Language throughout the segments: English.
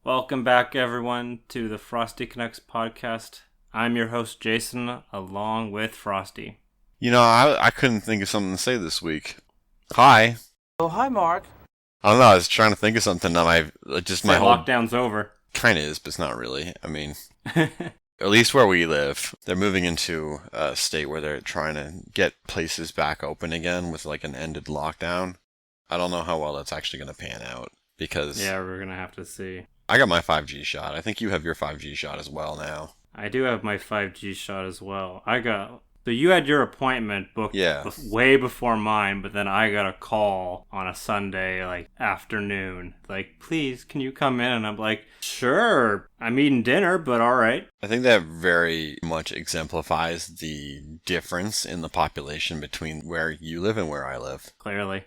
Welcome back, everyone, to the Frosty Canucks podcast. I'm your host, Jason, along with Frosty. You know, I couldn't think of something to say this week. Hi. Oh, hi, Mark. I don't know, I was trying to think of something, and my whole... Lockdown's over. Kinda is, but it's not really. I mean, at least where we live, they're moving into a state where they're trying to get places back open again with, like, an ended lockdown. I don't know how well that's actually going to pan out, because... Yeah, we're going to have to see. I got my 5G shot. I think you have your 5G shot as well now. I do have my 5G shot as well. So you had your appointment booked way before mine, but then I got a call on a Sunday, afternoon. Please, can you come in? And I'm like, sure, I'm eating dinner, but all right. I think that very much exemplifies the difference in the population between where you live and where I live. Clearly.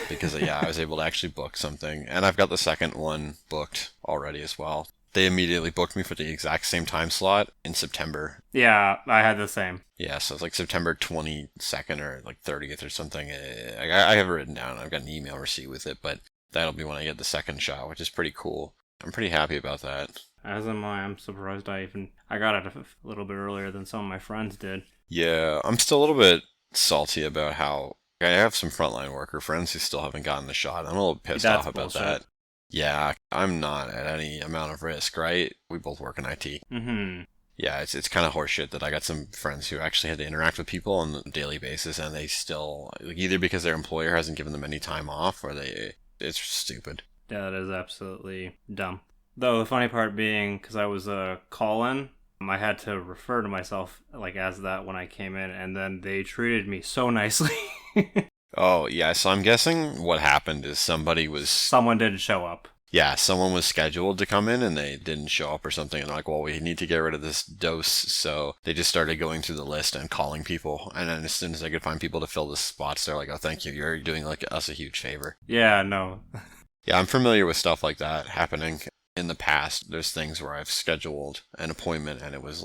Because, I was able to actually book something. And I've got the second one booked already as well. They immediately booked me for the exact same time slot in September. Yeah, I had the same. Yeah, so it's like September 22nd or 30th or something. I have it written down. I've got an email receipt with it, but that'll be when I get the second shot, which is pretty cool. I'm pretty happy about that. As am I. I'm surprised I got it a little bit earlier than some of my friends did. Yeah, I'm still a little bit salty about how... I have some frontline worker friends who still haven't gotten the shot. I'm a little pissed off about that. Yeah, I'm not at any amount of risk, right? We both work in IT. Mm-hmm. Yeah, it's kind of horseshit that I got some friends who actually had to interact with people on a daily basis, and they still, either because their employer hasn't given them any time off, or it's stupid. Yeah, that is absolutely dumb. Though the funny part being, because I was a call-in, I had to refer to myself as that when I came in, and then they treated me so nicely. Oh, yeah, so I'm guessing what happened is someone didn't show up. Yeah, someone was scheduled to come in and they didn't show up or something, and they're like, well, we need to get rid of this dose, so they just started going through the list and calling people, and then as soon as they could find people to fill the spots, they're like, oh, thank you, you're doing us a huge favor. Yeah, no. Yeah, I'm familiar with stuff like that happening. In the past, there's things where I've scheduled an appointment and it was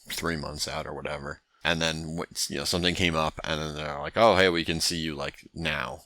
3 months out or whatever. And then, something came up, and then they're like, oh, hey, we can see you, now.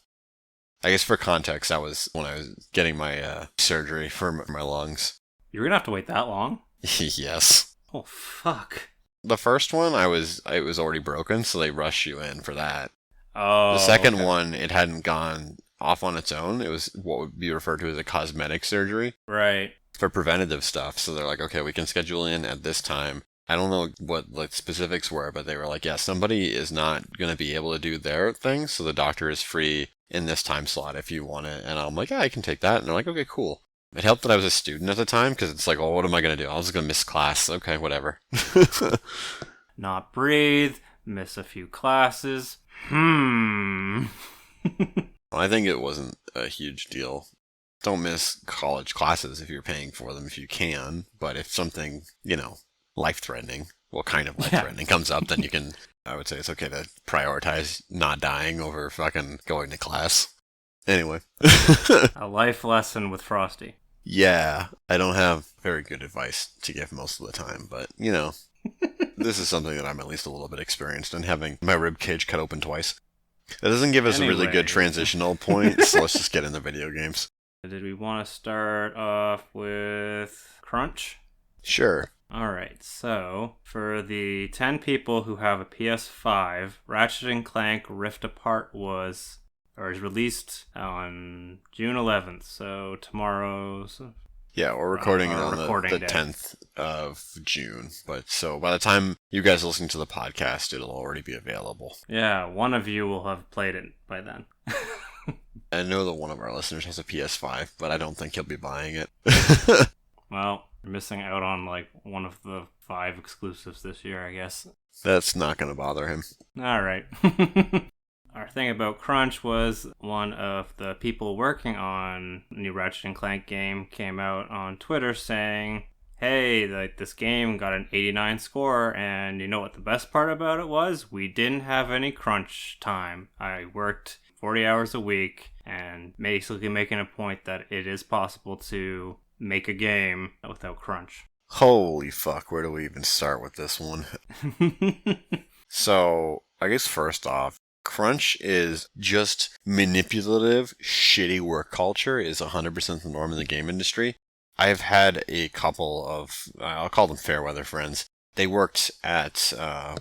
I guess for context, that was when I was getting my surgery for my lungs. You were gonna have to wait that long? Yes. Oh, fuck. The first one, it was already broken, so they rushed you in for that. Oh, the second one, it hadn't gone off on its own. It was what would be referred to as a cosmetic surgery. Right. For preventative stuff. So they're like, okay, we can schedule in at this time. I don't know what specifics were, but they were like, yeah, somebody is not going to be able to do their thing, so the doctor is free in this time slot if you want it. And I'm like, yeah, I can take that. And they're like, okay, cool. It helped that I was a student at the time, because it's like, well, what am I going to do? I was going to miss class. Okay, whatever. Not breathe, miss a few classes. I think it wasn't a huge deal. Don't miss college classes if you're paying for them if you can, but if something, life-threatening, kind of life-threatening comes up, then you can, I would say it's okay to prioritize not dying over fucking going to class. Anyway. A life lesson with Frosty. Yeah, I don't have very good advice to give most of the time, but, this is something that I'm at least a little bit experienced in, having my rib cage cut open twice. That doesn't give us a really good transitional point, so let's just get into video games. Did we want to start off with Crunch? Sure. Alright, so for the 10 people who have a PS5, Ratchet and Clank Rift Apart is released on June 11th, so tomorrow's... Yeah, we're recording it on the 10th of June, but so by the time you guys listen to the podcast, it'll already be available. Yeah, one of you will have played it by then. I know that one of our listeners has a PS5, but I don't think he'll be buying it. Well, you're missing out on one of the 5 exclusives this year, I guess. That's not going to bother him. Alright. Our thing about Crunch was one of the people working on the new Ratchet and Clank game came out on Twitter saying, hey, this game got an 89 score, and you know what the best part about it was? We didn't have any crunch time. I worked 40 hours a week, and basically making a point that it is possible to make a game without crunch. Holy fuck, where do we even start with this one? So, I guess first off, crunch is just manipulative, shitty work culture is 100% the norm in the game industry. I've had a couple of, I'll call them fair weather friends. They worked at, I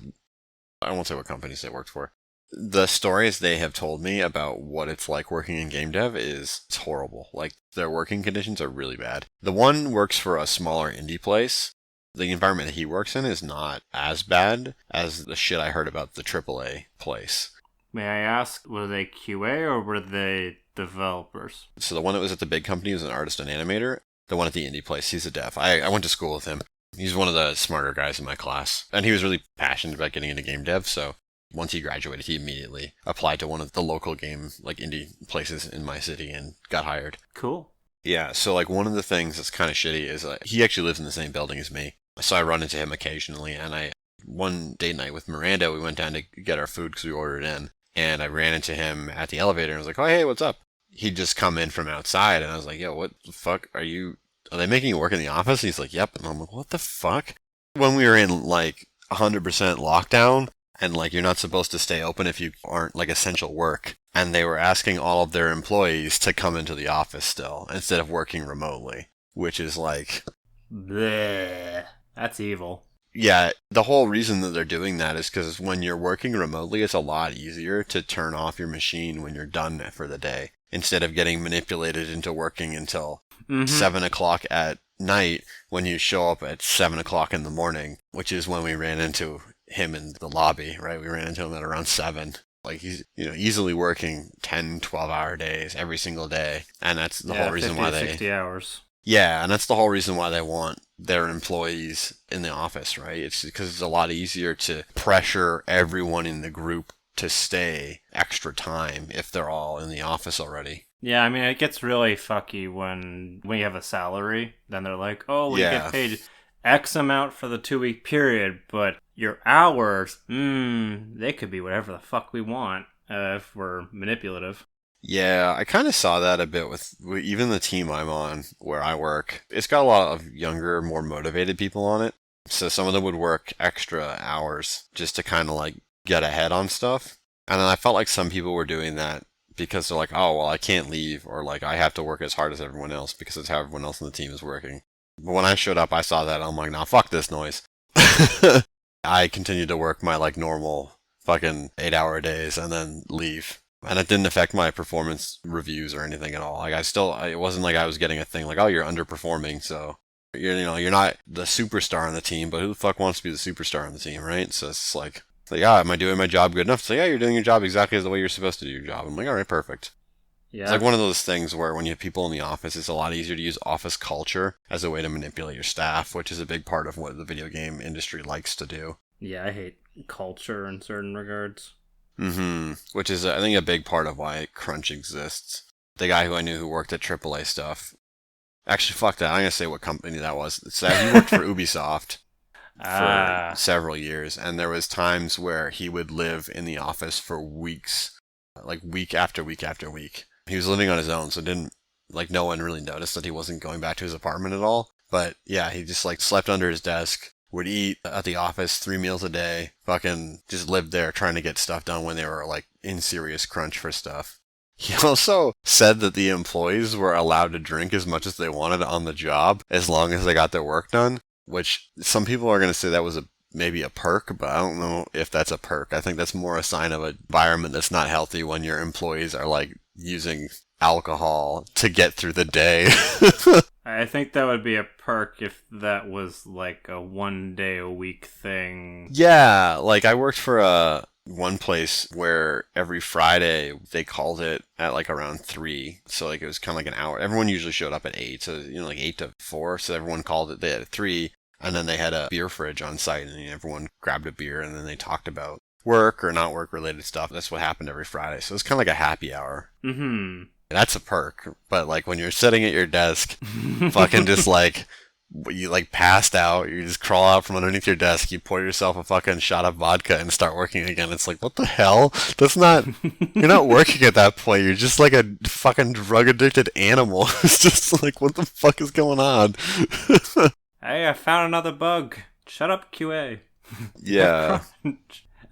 won't say what companies they worked for. The stories they have told me about what it's like working in game dev it's horrible. Like, their working conditions are really bad. The one works for a smaller indie place. The environment that he works in is not as bad as the shit I heard about the AAA place. May I ask, were they QA or were they developers? So the one that was at the big company was an artist and animator. The one at the indie place, he's a dev. I went to school with him. He's one of the smarter guys in my class. And he was really passionate about getting into game dev, so once he graduated, he immediately applied to one of the local game, like, indie places in my city and got hired. Cool. Yeah, so, like, one of the things that's kind of shitty is he actually lives in the same building as me. So I run into him occasionally, and one date night with Miranda, we went down to get our food because we ordered in, and I ran into him at the elevator and I was like, oh, hey, what's up? He'd just come in from outside, and I was like, yo, what the fuck are they making you work in the office? And he's like, yep. And I'm like, what the fuck? When we were in, like, 100% lockdown, and, like, you're not supposed to stay open if you aren't, like, essential work. And they were asking all of their employees to come into the office still, instead of working remotely. Which is, like... bleh. That's evil. Yeah, the whole reason that they're doing that is because when you're working remotely, it's a lot easier to turn off your machine when you're done for the day. Instead of getting manipulated into working until 7 o'clock at night when you show up at 7 o'clock in the morning, which is when we ran into him in the lobby, right? We ran into him at around 7. Like, he's, easily working 10, 12-hour days every single day. And that's the whole reason 50 why to 60 hours. Yeah, and that's the whole reason why they want their employees in the office, right? It's because it's a lot easier to pressure everyone in the group to stay extra time if they're all in the office already. Yeah, I mean, it gets really fucky when you have a salary. Then they're like, oh, we get paid X amount for the 2-week period, but your hours, they could be whatever the fuck we want if we're manipulative. Yeah, I kind of saw that a bit with even the team I'm on, where I work. It's got a lot of younger, more motivated people on it. So some of them would work extra hours just to kind of, like, get ahead on stuff. And then I felt like some people were doing that because they're like, oh, well, I can't leave, or, like, I have to work as hard as everyone else because it's how everyone else in the team is working. But when I showed up, I saw that, and I'm like, nah, fuck this noise. I continued to work my, like, normal fucking 8-hour days and then leave. And it didn't affect my performance reviews or anything at all. Like, it wasn't like I was getting a thing like, oh, you're underperforming, so you're not the superstar on the team, but who the fuck wants to be the superstar on the team, right? So it's like, yeah, am I doing my job good enough? So yeah, you're doing your job exactly as the way you're supposed to do your job. I'm like, all right, perfect. Yeah. It's like one of those things where when you have people in the office, it's a lot easier to use office culture as a way to manipulate your staff, which is a big part of what the video game industry likes to do. Yeah, I hate culture in certain regards. Which is, I think, a big part of why crunch exists. The guy who I knew who worked at AAA stuff. Actually, fuck that. I'm going to say what company that was. So he worked for Ubisoft for several years, and there was times where he would live in the office for weeks, like week after week after week. He was living on his own, so no one really noticed that he wasn't going back to his apartment at all. But yeah, he just, like, slept under his desk, would eat at the office 3 meals a day, fucking just lived there trying to get stuff done when they were, like, in serious crunch for stuff. He also said that the employees were allowed to drink as much as they wanted on the job as long as they got their work done, which some people are going to say that was maybe a perk, but I don't know if that's a perk. I think that's more a sign of an environment that's not healthy when your employees are, like, using alcohol to get through the day. I think that would be a perk if that was, like, a 1 day a week thing. Yeah, like, I worked for one place where every Friday they called it at, like, around 3. So, like, it was kind of like an hour. Everyone usually showed up at 8, so, like 8 to 4. So everyone called it, they had 3, and then they had a beer fridge on site, and everyone grabbed a beer, and then they talked about work or not work related stuff. That's what happened every Friday. So it's kind of like a happy hour. That's a perk. But, like, when you're sitting at your desk, fucking just, like, you, like, passed out, you just crawl out from underneath your desk, you pour yourself a fucking shot of vodka and start working again. It's like, what the hell? That's not, you're not working at that point. You're just like a fucking drug addicted animal. It's just like, what the fuck is going on? Hey, I found another bug. Shut up, QA. Yeah.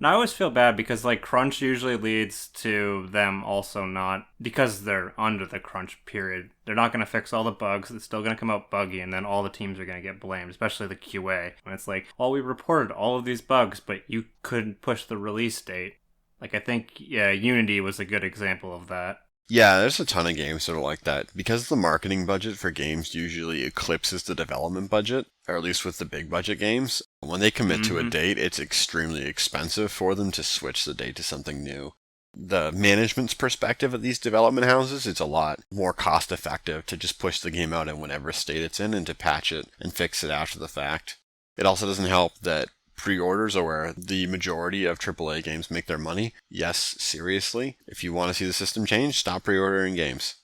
And I always feel bad because, like, crunch usually leads to them also not, because they're under the crunch period, they're not going to fix all the bugs. It's still going to come out buggy, and then all the teams are going to get blamed, especially the QA. And it's like, well, we reported all of these bugs, but you couldn't push the release date. Like, I think, yeah, Unity was a good example of that. Yeah, there's a ton of games that are like that. Because the marketing budget for games usually eclipses the development budget, or at least with the big budget games, when they commit to a date, it's extremely expensive for them to switch the date to something new. The management's perspective of these development houses, it's a lot more cost effective to just push the game out in whatever state it's in and to patch it and fix it after the fact. It also doesn't help that pre-orders are where the majority of AAA games make their money. Yes, seriously. If you want to see the system change, stop pre-ordering games.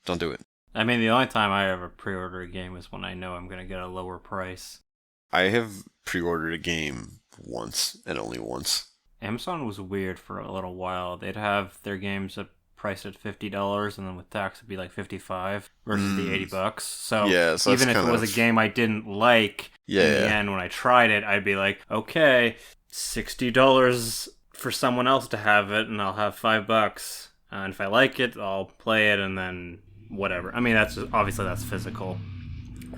Don't do it. I mean, the only time I ever pre-order a game is when I know I'm going to get a lower price. I have pre-ordered a game once, and only once. Amazon was weird for a little while. They'd have their games priced at $50, and then with tax it'd be like $55 versus the $80. So, yeah, so even if it was a game I didn't like, in the end, when I tried it, I'd be like, okay, $60 for someone else to have it, and I'll have $5. And if I like it, I'll play it, and then whatever. I mean, that's physical.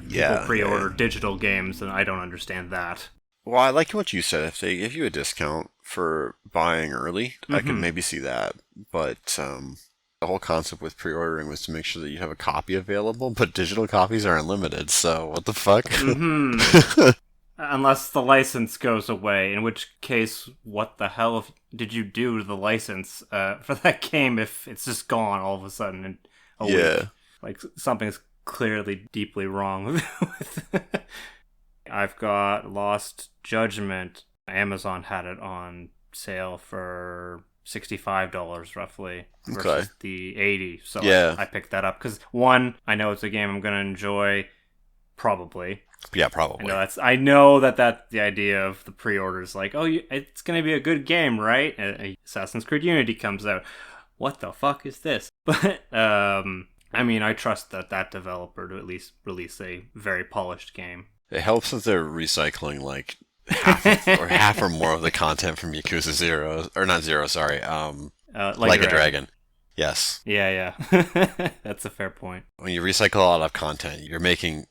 Yeah, people pre-order digital games, and I don't understand that. Well, I like what you said. If they give you a discount for buying early, I can maybe see that. But the whole concept with pre-ordering was to make sure that you have a copy available, but digital copies are unlimited, so what the fuck? Unless the license goes away, in which case, what the hell did you do to the license for that game if it's just gone all of a sudden in a week? Like, something's clearly deeply wrong with I've got Lost Judgment. Amazon had it on sale for $65 roughly versus the $80. So I picked that up because, one, I know it's a game I'm going to enjoy, probably. Yeah, probably. I know that's the idea of the pre-orders. Like, oh, it's going to be a good game, right? Assassin's Creed Unity comes out. What the fuck is this? But I mean, I trust that developer to at least release a very polished game. It helps that they're recycling like half or more of the content from Yakuza 0, or not 0, sorry, Like a Dragon. Yes. Yeah. That's a fair point. When you recycle a lot of content, you're making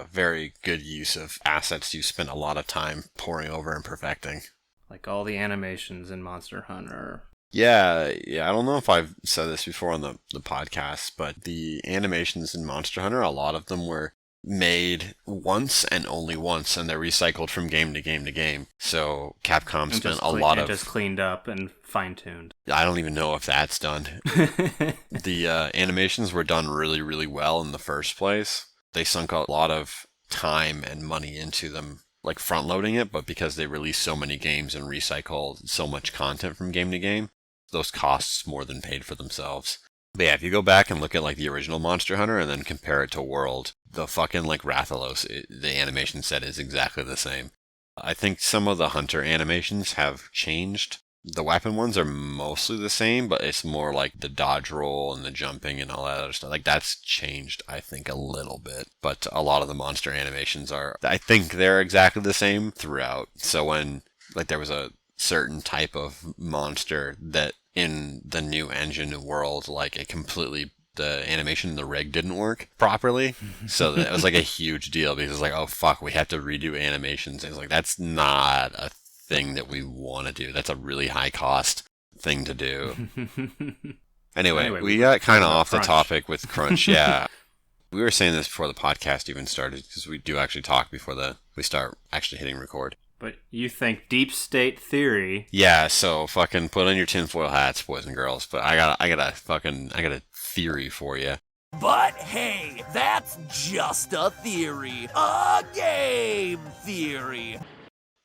very good use of assets you spent a lot of time poring over and perfecting. Like all the animations in Monster Hunter. Yeah, I don't know if I've said this before on the podcast, but the animations in Monster Hunter, a lot of them were made once and only once, and they're recycled from game to game to game. So Capcom spent a lot of... just cleaned up and fine-tuned. I don't even know if that's done. The animations were done really, really well in the first place. They sunk a lot of time and money into them, like front-loading it, but because they released so many games and recycled so much content from game to game, those costs more than paid for themselves. But yeah, if you go back and look at like the original Monster Hunter and then compare it to World, the fucking like Rathalos, the animation set is exactly the same. I think some of the Hunter animations have changed. The weapon ones are mostly the same, but it's more like the dodge roll and the jumping and all that other stuff. Like that's changed, I think, a little bit. But a lot of the monster animations are, I think they're exactly the same throughout. So when like there was a certain type of monster that in the new engine world, like the animation in the rig didn't work properly. So that was like a huge deal because it's like, oh fuck, we have to redo animations. And it's like, that's not a thing that we want to do. That's a really high cost thing to do. Anyway, we got kind of off the topic with crunch. Yeah. We were saying this before the podcast even started because we do actually talk before we start actually hitting record. But you think deep state theory? Yeah, so fucking put on your tinfoil hats, boys and girls. But I got a theory for you. But hey, that's just a theory. A game theory.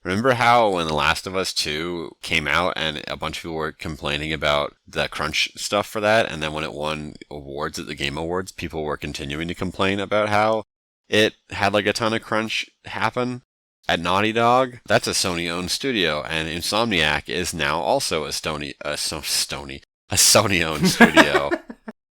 Remember how when The Last of Us 2 came out and a bunch of people were complaining about the crunch stuff for that, and then when it won awards at the Game Awards, people were continuing to complain about how it had like a ton of crunch happen? At Naughty Dog, that's a Sony-owned studio, and Insomniac is now also a Sony-owned studio.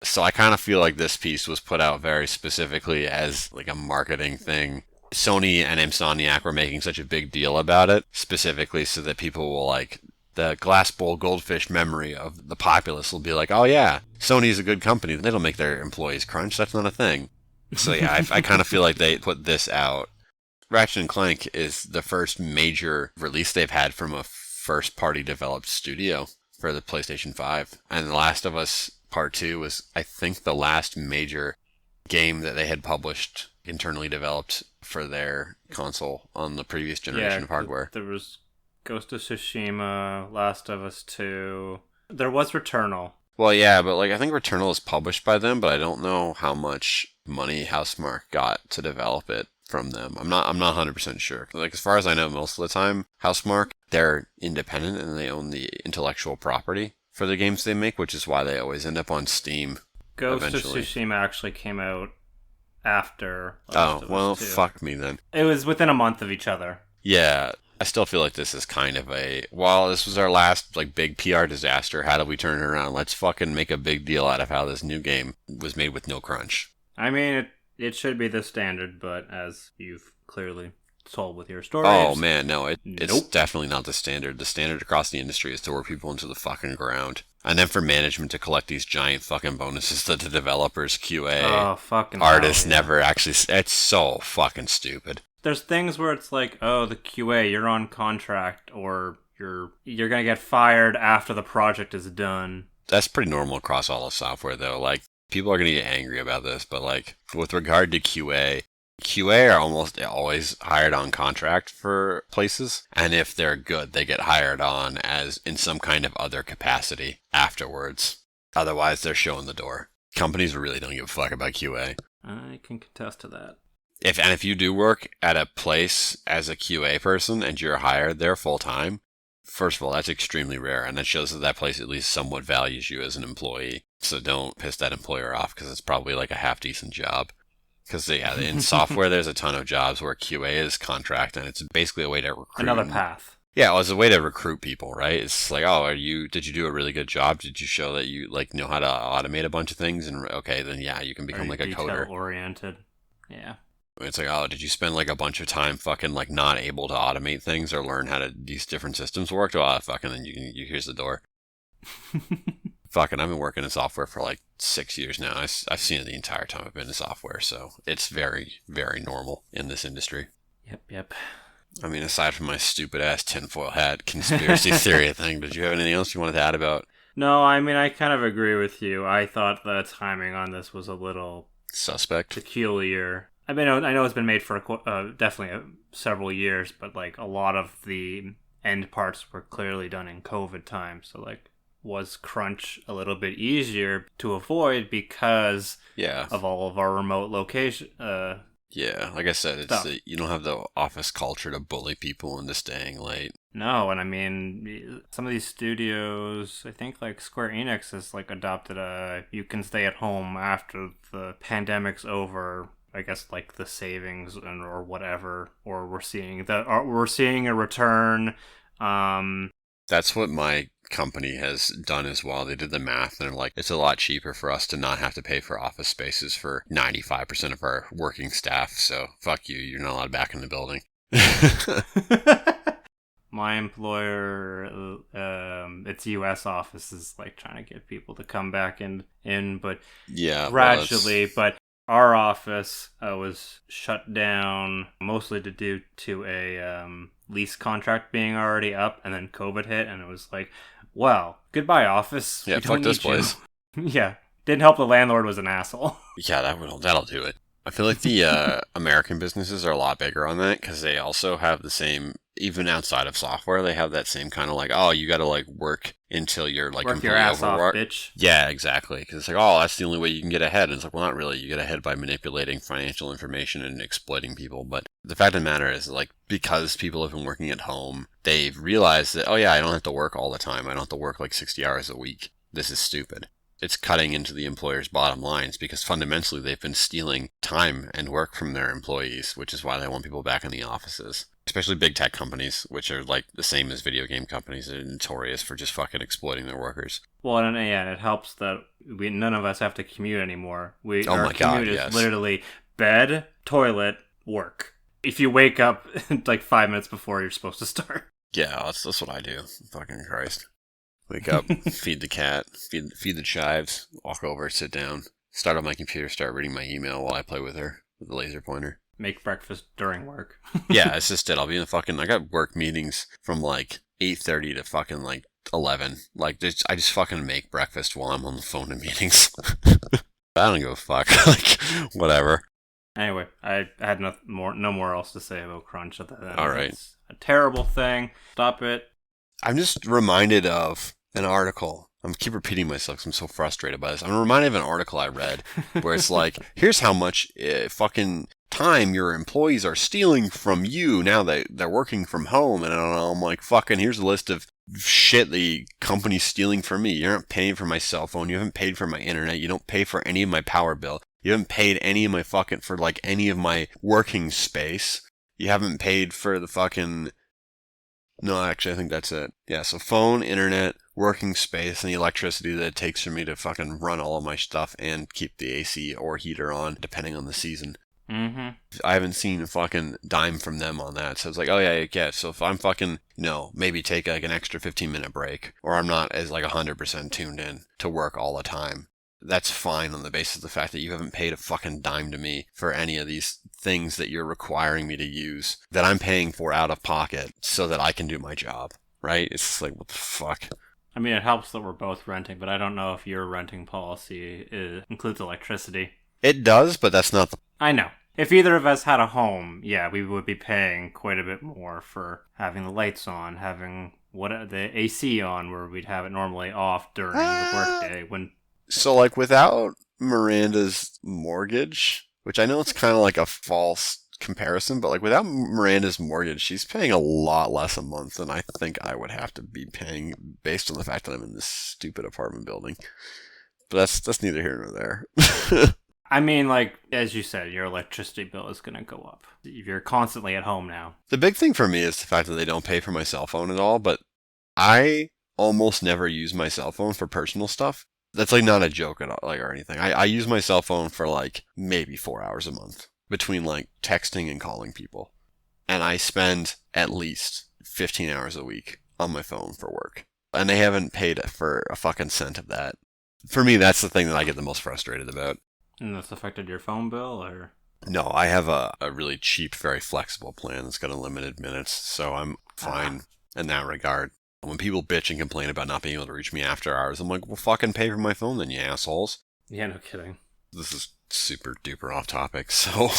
So I kind of feel like this piece was put out very specifically as like a marketing thing. Sony and Insomniac were making such a big deal about it, specifically so that people will like the glass bowl goldfish memory of the populace will be like, oh yeah, Sony's a good company. They don't make their employees crunch. That's not a thing. So yeah, I kind of feel like they put this out. Ratchet and Clank is the first major release they've had from a first-party developed studio for the PlayStation 5. And The Last of Us Part 2 was, I think, the last major game that they had published, internally developed for their console on the previous generation of hardware. There was Ghost of Tsushima, Last of Us 2. There was Returnal. Well, yeah, but I think Returnal is published by them, but I don't know how much money Housemarque got to develop it from them. I'm not 100% sure. As far as I know, most of the time, Housemarque, they're independent and they own the intellectual property for the games they make, which is why they always end up on Steam. Ghost eventually. of Tsushima actually came out after Last of Us 2. Fuck me then. It was within a month of each other. Yeah, I still feel like this is kind of this was our last big PR disaster. How do we turn it around? Let's fucking make a big deal out of how this new game was made with no crunch. I mean, it should be the standard, but as you've clearly told with your stories... Oh man, no, it's definitely not the standard. The standard across the industry is to work people into the fucking ground. And then for management to collect these giant fucking bonuses that the developers, QA, artists never actually... It's so fucking stupid. There's things where it's like, oh, the QA, you're on contract, or you're gonna get fired after the project is done. That's pretty normal across all of software, though. People are gonna get angry about this, but with regard to QA are almost always hired on contract for places, and if they're good, they get hired on as in some kind of other capacity afterwards. Otherwise, they're showing the door. Companies really don't give a fuck about QA. I can contest to that. If you do work at a place as a QA person and you're hired there full time, first of all, that's extremely rare, and that shows that place at least somewhat values you as an employee. So don't piss that employer off, because it's probably a half-decent job. Because in software, there's a ton of jobs where QA is contract, and it's basically a way to recruit. Another path. Yeah, well, it's a way to recruit people, right? It's did you do a really good job? Did you show that you know how to automate a bunch of things? And okay, then yeah, you can become a coder. Detail-oriented. Yeah. It's did you spend a bunch of time fucking not able to automate things or learn how these different systems work? Oh, fucking then here's the door. Fucking, I've been working in software for 6 years now. I've seen it the entire time I've been in software, so it's very, very normal in this industry. Yep. I mean, aside from my stupid ass tinfoil hat conspiracy theory thing, did you have anything else you wanted to add about? No, I mean, I kind of agree with you. I thought the timing on this was a little suspect, peculiar. I mean, I know it's been made for definitely several years, but a lot of the end parts were clearly done in COVID time. So was crunch a little bit easier to avoid because of all of our remote location? Yeah, like I said, you don't have the office culture to bully people into staying late. No, and I mean, some of these studios, I think Square Enix has adopted you can stay at home after the pandemic's over. I guess the savings or whatever, or we're seeing a return. That's what my company has done as well. They did the math and they're it's a lot cheaper for us to not have to pay for office spaces for 95% of our working staff. So fuck you, you're not allowed back in the building. My employer, its U.S. office is trying to get people to come back in, but gradually, but our office was shut down mostly due to a lease contract being already up, and then COVID hit, and it was well, goodbye office. Yeah, fuck this place. Yeah, didn't help the landlord was an asshole. Yeah, that'll do it. I feel like the American businesses are a lot bigger on that, because they also have the same, even outside of software, they have that same kind of you gotta work until you're work completely your ass overworked. Off, bitch. Yeah, exactly. Because it's that's the only way you can get ahead. And it's well, not really. You get ahead by manipulating financial information and exploiting people. But the fact of the matter is, because people have been working at home, they've realized that, oh yeah, I don't have to work all the time. I don't have to work 60 hours a week. This is stupid. It's cutting into the employer's bottom lines because fundamentally they've been stealing time and work from their employees, which is why they want people back in the offices. Especially big tech companies, which are the same as video game companies. They're notorious for just fucking exploiting their workers. Well, and it helps that none of us have to commute anymore. Our commute God, is literally bed, toilet, work. If you wake up 5 minutes before you're supposed to start. Yeah, that's what I do. Fucking Christ. Wake up, feed the cat, feed the chives, walk over, sit down, start on my computer, start reading my email while I play with her with the laser pointer. Make breakfast during work. Yeah, it's just it. I'll be in the fucking... I got work meetings from like 8:30 to fucking like 11. Like, I just fucking make breakfast while I'm on the phone in meetings. I don't give a fuck. Like, whatever. Anyway, I had no more else to say about crunch. All right. It's a terrible thing. Stop it. I'm just reminded of an article. I keep repeating myself because I'm so frustrated by this. I'm reminded of an article I read where it's like, here's how much fucking time your employees are stealing from you now that they're working from home. And I don't know, I'm like, fucking, here's a list of shit the company's stealing from me. You aren't paying for my cell phone. You haven't paid for my internet. You don't pay for any of my power bill. You haven't paid any of my fucking, for like any of my working space. You haven't paid for the fucking... No, actually, I think that's it. Yeah, so phone, internet, working space, and the electricity that it takes for me to fucking run all of my stuff and keep the AC or heater on, depending on the season. Mm-hmm. I haven't seen a fucking dime from them on that. So it's like, oh yeah. So if I'm fucking, maybe take like an extra 15-minute break, or I'm not as like 100% tuned in to work all the time, that's fine on the basis of the fact that you haven't paid a fucking dime to me for any of these things that you're requiring me to use that I'm paying for out of pocket so that I can do my job, right? It's just like, what the fuck? I mean, it helps that we're both renting, but I don't know if your renting policy includes electricity. It does, but that's not the... I know. If either of us had a home, yeah, we would be paying quite a bit more for having the lights on, having the AC on, where we'd have it normally off during the workday when... So, like, without Miranda's mortgage, which I know it's kind of like a false comparison, but, like, without Miranda's mortgage, she's paying a lot less a month than I think I would have to be paying based on the fact that I'm in this stupid apartment building. But that's neither here nor there. I mean, like, as you said, your electricity bill is going to go up. You're constantly at home now. The big thing for me is the fact that they don't pay for my cell phone at all, but I almost never use my cell phone for personal stuff. That's like not a joke at all, like, or anything. I use my cell phone for like maybe 4 hours a month between like texting and calling people. And I spend at least 15 hours a week on my phone for work. And they haven't paid for a fucking cent of that. For me, that's the thing that I get the most frustrated about. And that's affected your phone bill, or? No, I have a really cheap, very flexible plan that's got unlimited minutes, so I'm fine in that regard. When people bitch and complain about not being able to reach me after hours, I'm like, well, fucking pay for my phone then, you assholes. Yeah, no kidding. This is super duper off topic, so...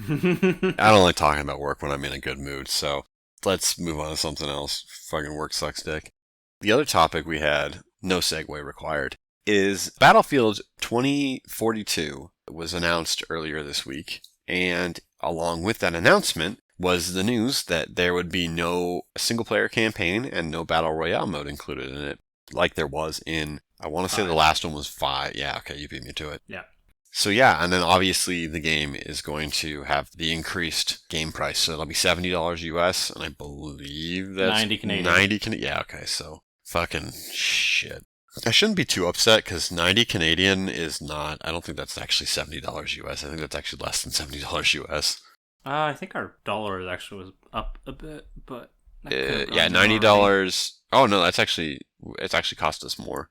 I don't like talking about work when I'm in a good mood, so let's move on to something else. Fucking work sucks dick. The other topic we had, no segue required, is Battlefield 2042 was announced earlier this week, and along with that announcement was the news that there would be no single-player campaign and no Battle Royale mode included in it, like there was in, I want to say the last one was 5. Yeah, okay, you beat me to it. Yeah. So yeah, and then obviously the game is going to have the increased game price, so it'll be $70 US, and I believe that's 90 Canadian. 90 Canadian. Yeah, okay, so fucking shit. I shouldn't be too upset because 90 Canadian is not, I don't think that's actually $70 US. I think that's actually less than $70 US. I think our dollar actually was up a bit, but... yeah, $90. Oh no, it's actually cost us more.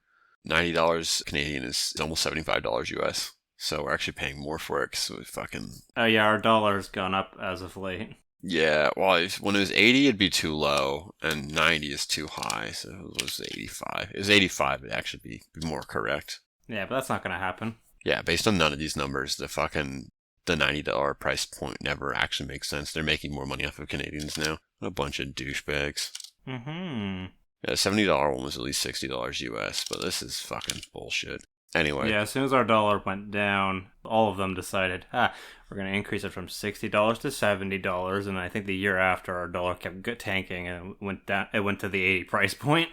$90 Canadian is almost $75 US. So we're actually paying more for it because we fucking... Oh yeah, our dollar's gone up as of late. Yeah, well, when it was 80, it'd be too low, and 90 is too high, so it was 85. It was 85, it'd actually be more correct. Yeah, but that's not going to happen. Yeah, based on none of these numbers, the $90 price point never actually makes sense. They're making more money off of Canadians now. What a bunch of douchebags. Mm-hmm. Yeah, the $70 one was at least $60 US, but this is fucking bullshit. Anyway. Yeah, as soon as our dollar went down, all of them decided, we're going to increase it from $60 to $70, and I think the year after, our dollar kept tanking, and it went to the 80 price point.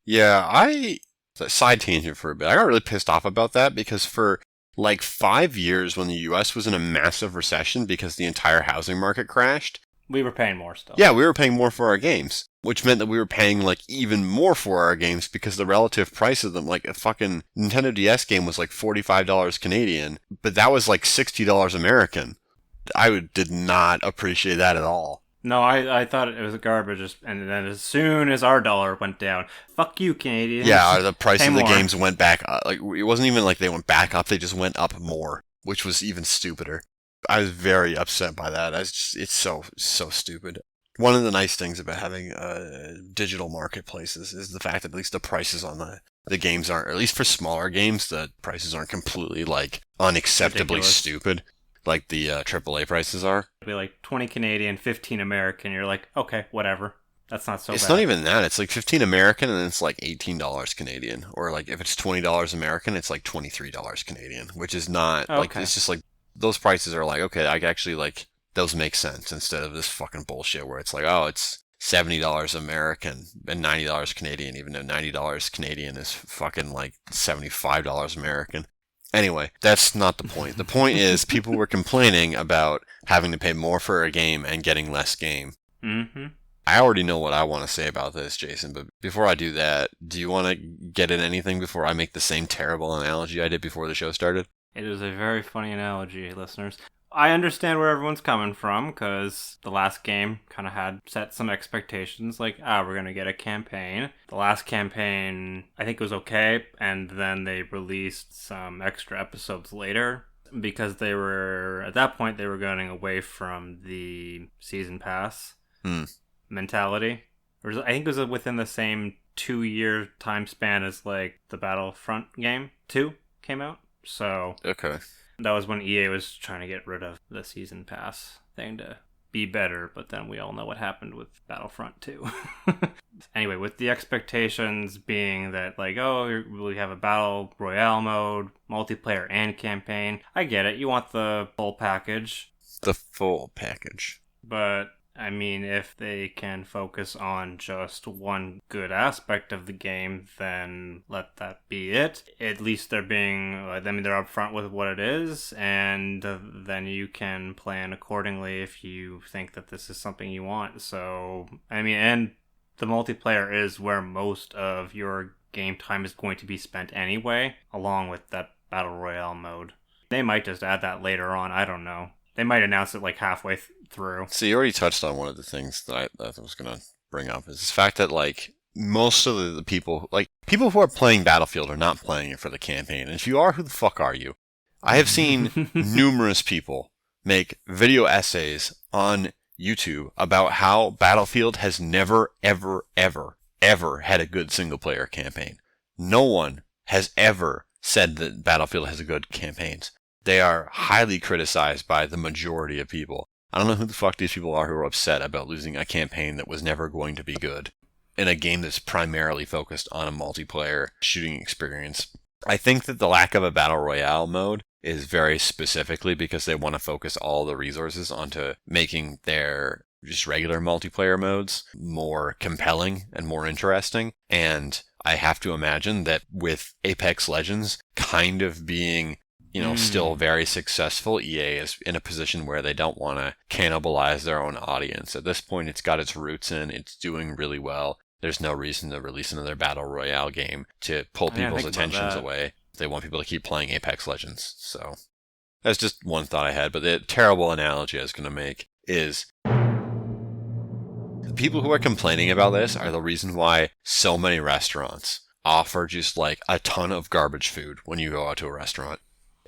Yeah, side tangent for a bit. I got really pissed off about that, because for like 5 years when the US was in a massive recession because the entire housing market crashed, we were paying more still. Yeah, we were paying more for our games, which meant that we were paying like even more for our games because the relative price of them, like a fucking Nintendo DS game was like $45 Canadian, but that was like $60 American. I did not appreciate that at all. No, I thought it was garbage, and then as soon as our dollar went down, fuck you, Canadians. Yeah, the price Pay of the more. games went back up. Like, it wasn't even like they went back up, they just went up more, which was even stupider. I was very upset by that. It's so stupid. One of the nice things about having digital marketplaces is the fact that at least the prices on the games aren't, or at least for smaller games, the prices aren't completely, like, unacceptably Ridiculous. stupid, like the AAA prices are. It'd be like 20 Canadian, 15 American. You're like, okay, whatever. That's not so It's bad. not even that. It's like 15 American and it's like $18 Canadian. Or like if it's $20 American, it's like $23 Canadian, which is not like, Okay. it's just like those prices are like, okay, I actually like those make sense instead of this fucking bullshit where it's like, oh, it's $70 American and $90 Canadian, even though $90 Canadian is fucking like $75 American. Anyway, that's not the point. The point is people were complaining about having to pay more for a game and getting less game. Mm-hmm. I already know what I want to say about this, Jason, but before I do that, do you want to get in anything before I make the same terrible analogy I did before the show started? It is a very funny analogy, listeners. I understand where everyone's coming from, because the last game kind of had set some expectations, like, we're going to get a campaign. The last campaign, I think it was okay, and then they released some extra episodes later, because they were, at that point, they were going away from the season pass mentality. I think it was within the same 2-year time span as, like, the Battlefront game 2 came out. So Okay. that was when EA was trying to get rid of the season pass thing to be better, but then we all know what happened with Battlefront 2. Anyway, with the expectations being that, like, oh, we have a battle royale mode, multiplayer and campaign. I get it. You want the full package. The full package. But I mean, if they can focus on just one good aspect of the game, then let that be it. At least they're they're upfront with what it is, and then you can plan accordingly if you think that this is something you want. So, I mean, and the multiplayer is where most of your game time is going to be spent anyway, along with that Battle Royale mode. They might just add that later on, I don't know. They might announce it like halfway through. So you already touched on one of the things that I was going to bring up is the fact that, like, most of the people, like, people who are playing Battlefield are not playing it for the campaign. And if you are, who the fuck are you? I have seen numerous people make video essays on YouTube about how Battlefield has never, ever, ever, ever had a good single-player campaign. No one has ever said that Battlefield has a good campaigns. They are highly criticized by the majority of people. I don't know who the fuck these people are who are upset about losing a campaign that was never going to be good in a game that's primarily focused on a multiplayer shooting experience. I think that the lack of a Battle Royale mode is very specifically because they want to focus all the resources onto making their just regular multiplayer modes more compelling and more interesting. And I have to imagine that with Apex Legends kind of being still very successful, EA is in a position where they don't want to cannibalize their own audience. At this point, it's got its roots in, it's doing really well. There's no reason to release another Battle Royale game to pull people's attentions away. They want people to keep playing Apex Legends. So that's just one thought I had. But the terrible analogy I was going to make is the people who are complaining about this are the reason why so many restaurants offer just like a ton of garbage food when you go out to a restaurant.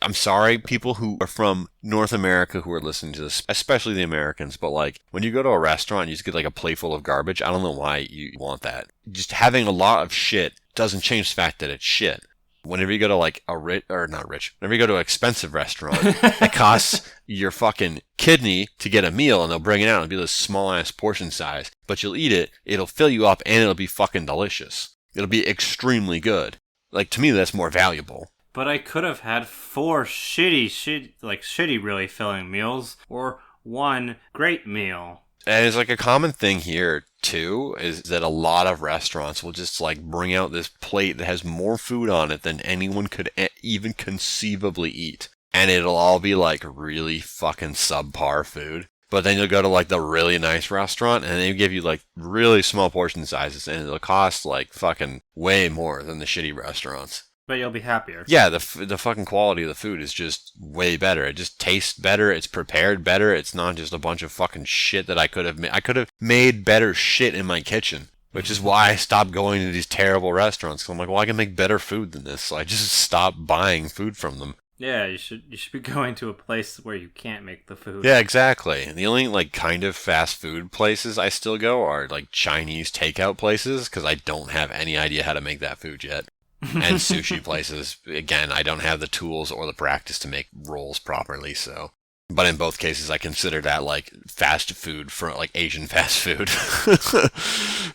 I'm sorry, people who are from North America who are listening to this, especially the Americans, but like when you go to a restaurant and you just get like a plate full of garbage, I don't know why you want that. Just having a lot of shit doesn't change the fact that it's shit. Whenever you go to like whenever you go to an expensive restaurant, it costs your fucking kidney to get a meal and they'll bring it out and it'll be this small ass portion size, but you'll eat it, it'll fill you up and it'll be fucking delicious. It'll be extremely good. Like, to me, that's more valuable. But I could have had 4 shitty really filling meals, or 1 great meal. And it's like a common thing here, too, is that a lot of restaurants will just like bring out this plate that has more food on it than anyone could even conceivably eat. And it'll all be like really fucking subpar food. But then you'll go to like the really nice restaurant and they give you like really small portion sizes and it'll cost like fucking way more than the shitty restaurants. But you'll be happier. Yeah, the fucking quality of the food is just way better. It just tastes better. It's prepared better. It's not just a bunch of fucking shit that I could have made. I could have made better shit in my kitchen, which is why I stopped going to these terrible restaurants. Cause I'm like, well, I can make better food than this. So I just stopped buying food from them. Yeah, you should be going to a place where you can't make the food. Yeah, exactly. And the only like kind of fast food places I still go are like Chinese takeout places because I don't have any idea how to make that food yet. And sushi places, again, I don't have the tools or the practice to make rolls properly, so. But in both cases, I consider that like fast food for like Asian fast food.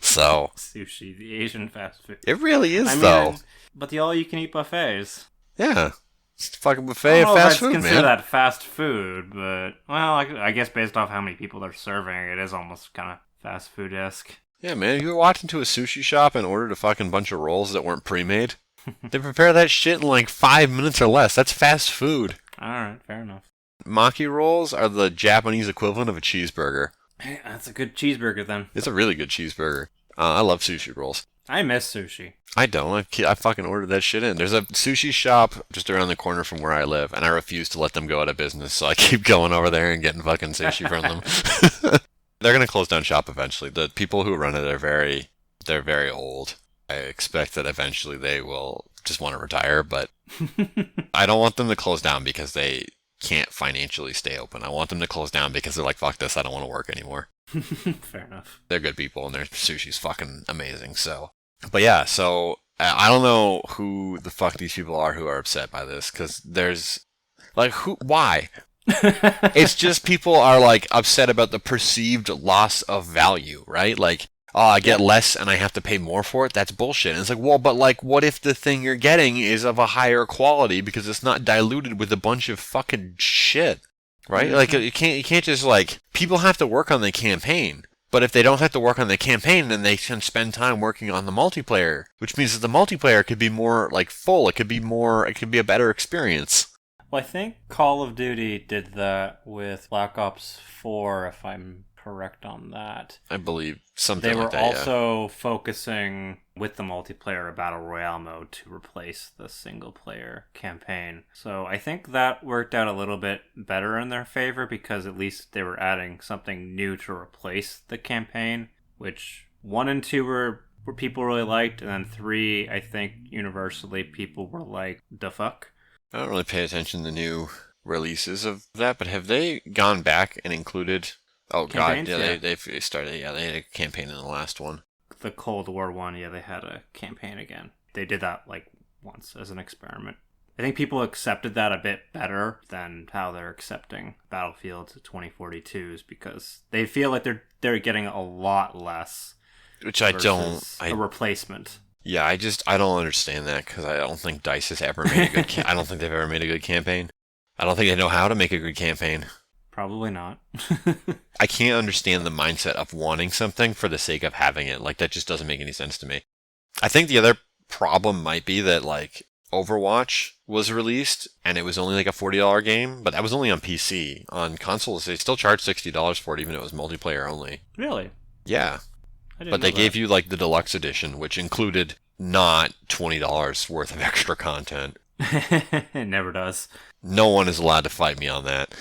So. Sushi, the Asian fast food. It really is, though. But the all-you-can-eat buffets. Yeah. It's a fucking buffet of fast food, man. I consider that fast food, but, well, I guess based off how many people they're serving, it is almost kind of fast food-esque. Yeah, man, if you walked into a sushi shop and ordered a fucking bunch of rolls that weren't pre-made, they prepare that shit in like 5 minutes or less. That's fast food. Alright, fair enough. Maki rolls are the Japanese equivalent of a cheeseburger. Hey, that's a good cheeseburger, then. It's a really good cheeseburger. I love sushi rolls. I miss sushi. I don't. I fucking ordered that shit in. There's a sushi shop just around the corner from where I live, and I refuse to let them go out of business, so I keep going over there and getting fucking sushi from them. They're going to close down shop eventually. The people who run it are they're very old. I expect that eventually they will just want to retire, but I don't want them to close down because they can't financially stay open. I want them to close down because they're like, fuck this, I don't want to work anymore. Fair enough. They're good people and their sushi's fucking amazing, so. But yeah, so I don't know who the fuck these people are who are upset by this, because there's, like, why? It's just people are like upset about the perceived loss of value, right? Like, oh, I get less and I have to pay more for it. That's bullshit. And it's like, well, but like, what if the thing you're getting is of a higher quality because it's not diluted with a bunch of fucking shit, right? Like, you can't just like, people have to work on the campaign. But if they don't have to work on the campaign, then they can spend time working on the multiplayer, which means that the multiplayer could be more like full. It could be a better experience. Well, I think Call of Duty did that with Black Ops 4, if I'm correct on that. I believe something like that, They were also focusing with the multiplayer a Battle Royale mode to replace the single-player campaign. So I think that worked out a little bit better in their favor because at least they were adding something new to replace the campaign, which 1 and 2 were people really liked, and then 3, I think, universally, people were like, the fuck? I don't really pay attention to new releases of that, but have they gone back and included... Oh, campaigns? God, yeah, they started, they had a campaign in the last one. The Cold War one, yeah, they had a campaign again. They did that, like, once as an experiment. I think people accepted that a bit better than how they're accepting Battlefield 2042s because they feel like they're getting a lot less. Which I don't... a replacement. Yeah, I don't understand that because I don't think DICE has ever made a good... I don't think they've ever made a good campaign. I don't think they know how to make a good campaign. Probably not. I can't understand the mindset of wanting something for the sake of having it. Like, that just doesn't make any sense to me. I think the other problem might be that, like, Overwatch was released, and it was only like a $40 game, but that was only on PC. On consoles, they still charged $60 for it, even though it was multiplayer only. Really? Yeah. But they gave you, like, the deluxe edition, which included not $20 worth of extra content. It never does. No one is allowed to fight me on that.